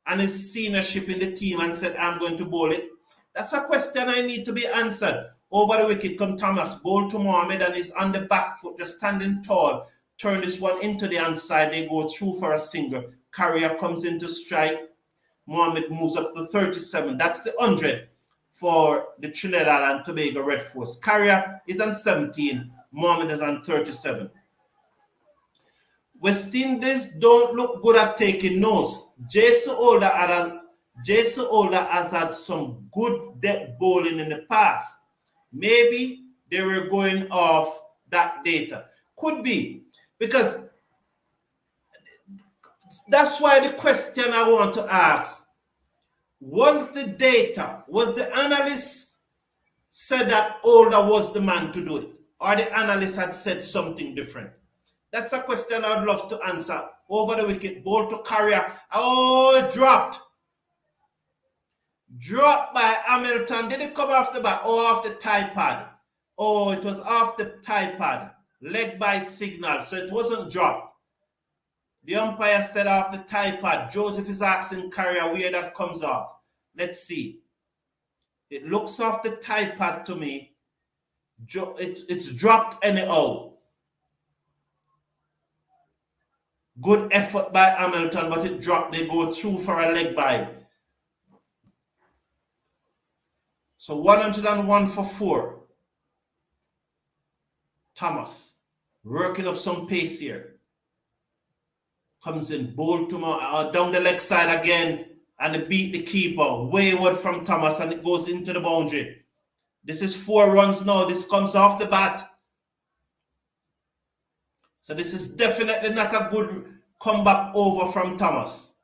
and his seniorship in the team and said, I'm going to bowl it? That's a question I need to be answered. Over the wicket come Thomas, bowl to Mohammed and he's on the back foot, just standing tall. Turn this one into the inside, they go through for a single. Cariah comes into strike. Mohammed moves up to 37. That's the 100 for the Trinidad and Tobago Red Force. Cariah is on 17. Mohammed is on 37. West Indies don't look good at taking notes. Jason Holder has had some good depth bowling in the past. Maybe they were going off that data. Could be. Because that's why the question I want to ask, was the data, was the analyst said that Holder was the man to do it? Or the analyst had said something different? That's a question I'd love to answer. Over the wicket, ball to Cariah. Oh, it dropped. Dropped by Hamilton. Did it come off the bat or off the tie pad? Oh, it was off the tie pad. Leg by signal, so it wasn't dropped. The umpire said off the tie pad. Joseph is asking Cariah where that comes off. Let's see. It looks off the tie pad to me. It's dropped anyhow. Good effort by Hamilton, but it dropped. They go through for a leg by. So 101 for 4. Thomas working up some pace here. Comes in, bowl to down the leg side again, and it beat the keeper. Wayward from Thomas, and it goes into the boundary. This is 4 runs now. This comes off the bat. So this is definitely not a good comeback over from Thomas.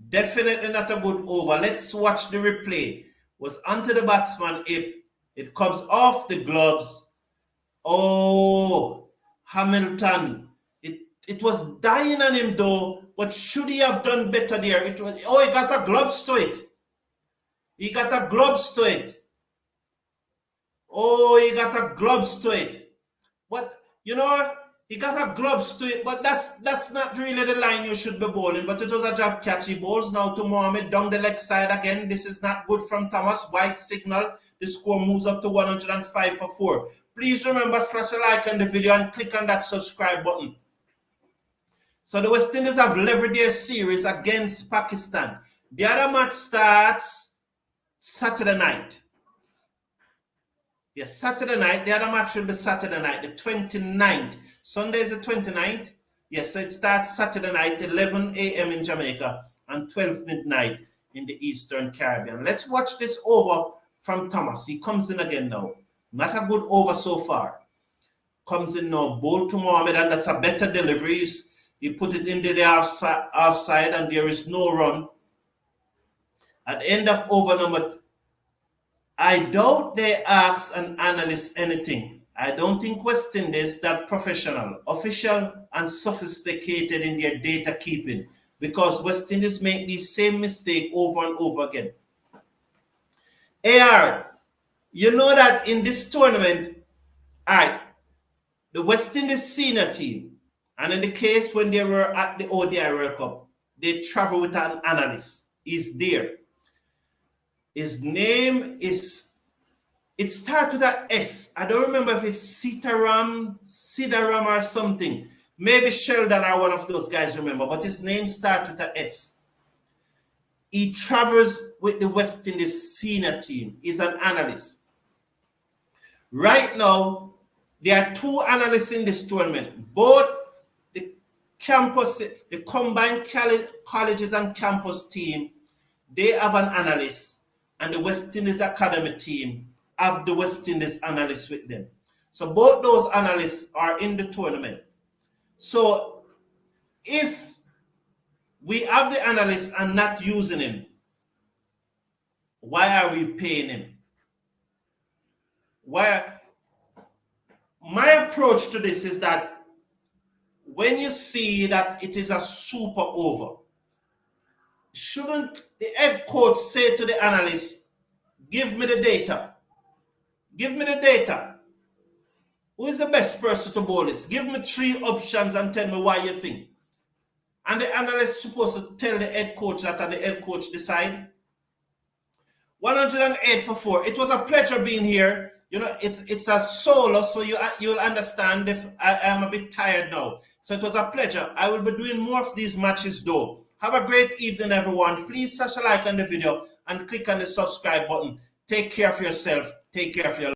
Definitely not a good over. Let's watch the replay. Was onto the batsman hip. It comes off the gloves. Oh, Hamilton. It was dying on him though, but should he have done better there? He got a gloves to it. He got a gloves to it. Oh, he got a gloves to it. But, you know, he got a gloves to it, but that's not really the line you should be bowling. But it was a job catch. He bowls now to Mohammed down the leg side again. This is not good from Thomas. White signal. The score moves up to 105 for 4. Please remember, slash a like on the video and click on that subscribe button. So the West Indies have levered their series against Pakistan. The other match starts Saturday night. Yes, Saturday night. The other match will be Saturday night, the 29th. Sunday is the 29th. Yes, so it starts Saturday night, 11 a.m. in Jamaica and 12 midnight in the Eastern Caribbean. Let's watch this over from Thomas. He comes in again now. Not a good over so far. Comes in now, bowl to Mohammed, and that's a better delivery. He put it into the offside, and there is no run. At the end of over number, I doubt they ask an analyst anything. I don't think West Indies that professional, official, and sophisticated in their data keeping, because West Indies make the same mistake over and over again. AR, you know that in this tournament, the West Indies senior team, and in the case when they were at the ODI World Cup, they travel with an analyst. He's there. His name is, it starts with an S. I don't remember if it's Sidaram or something. Maybe Sheldon or one of those guys remember, but his name starts with an S. He travels with the West Indies senior team. He's an analyst. Right now, there are 2 analysts in this tournament. Both the campus, the combined colleges and campus team, they have an analyst, and the West Indies academy team have the West Indies analysts with them. So both those analysts are in the tournament. So if we have the analyst and not using him, why are we paying him? Why? My approach to this is that when you see that it is a super over, shouldn't the head coach say to the analyst, give me the data? Give me the data. Who is the best person to bowl this? Give me 3 options and tell me why you think. And the analyst is supposed to tell the head coach that, and the head coach decide. 108 for 4. It was a pleasure being here. You know, it's a solo, so you'll understand if I am a bit tired now. So it was a pleasure. I will be doing more of these matches though. Have a great evening, everyone. Please smash a like on the video and click on the subscribe button. Take care of yourself. Take care of your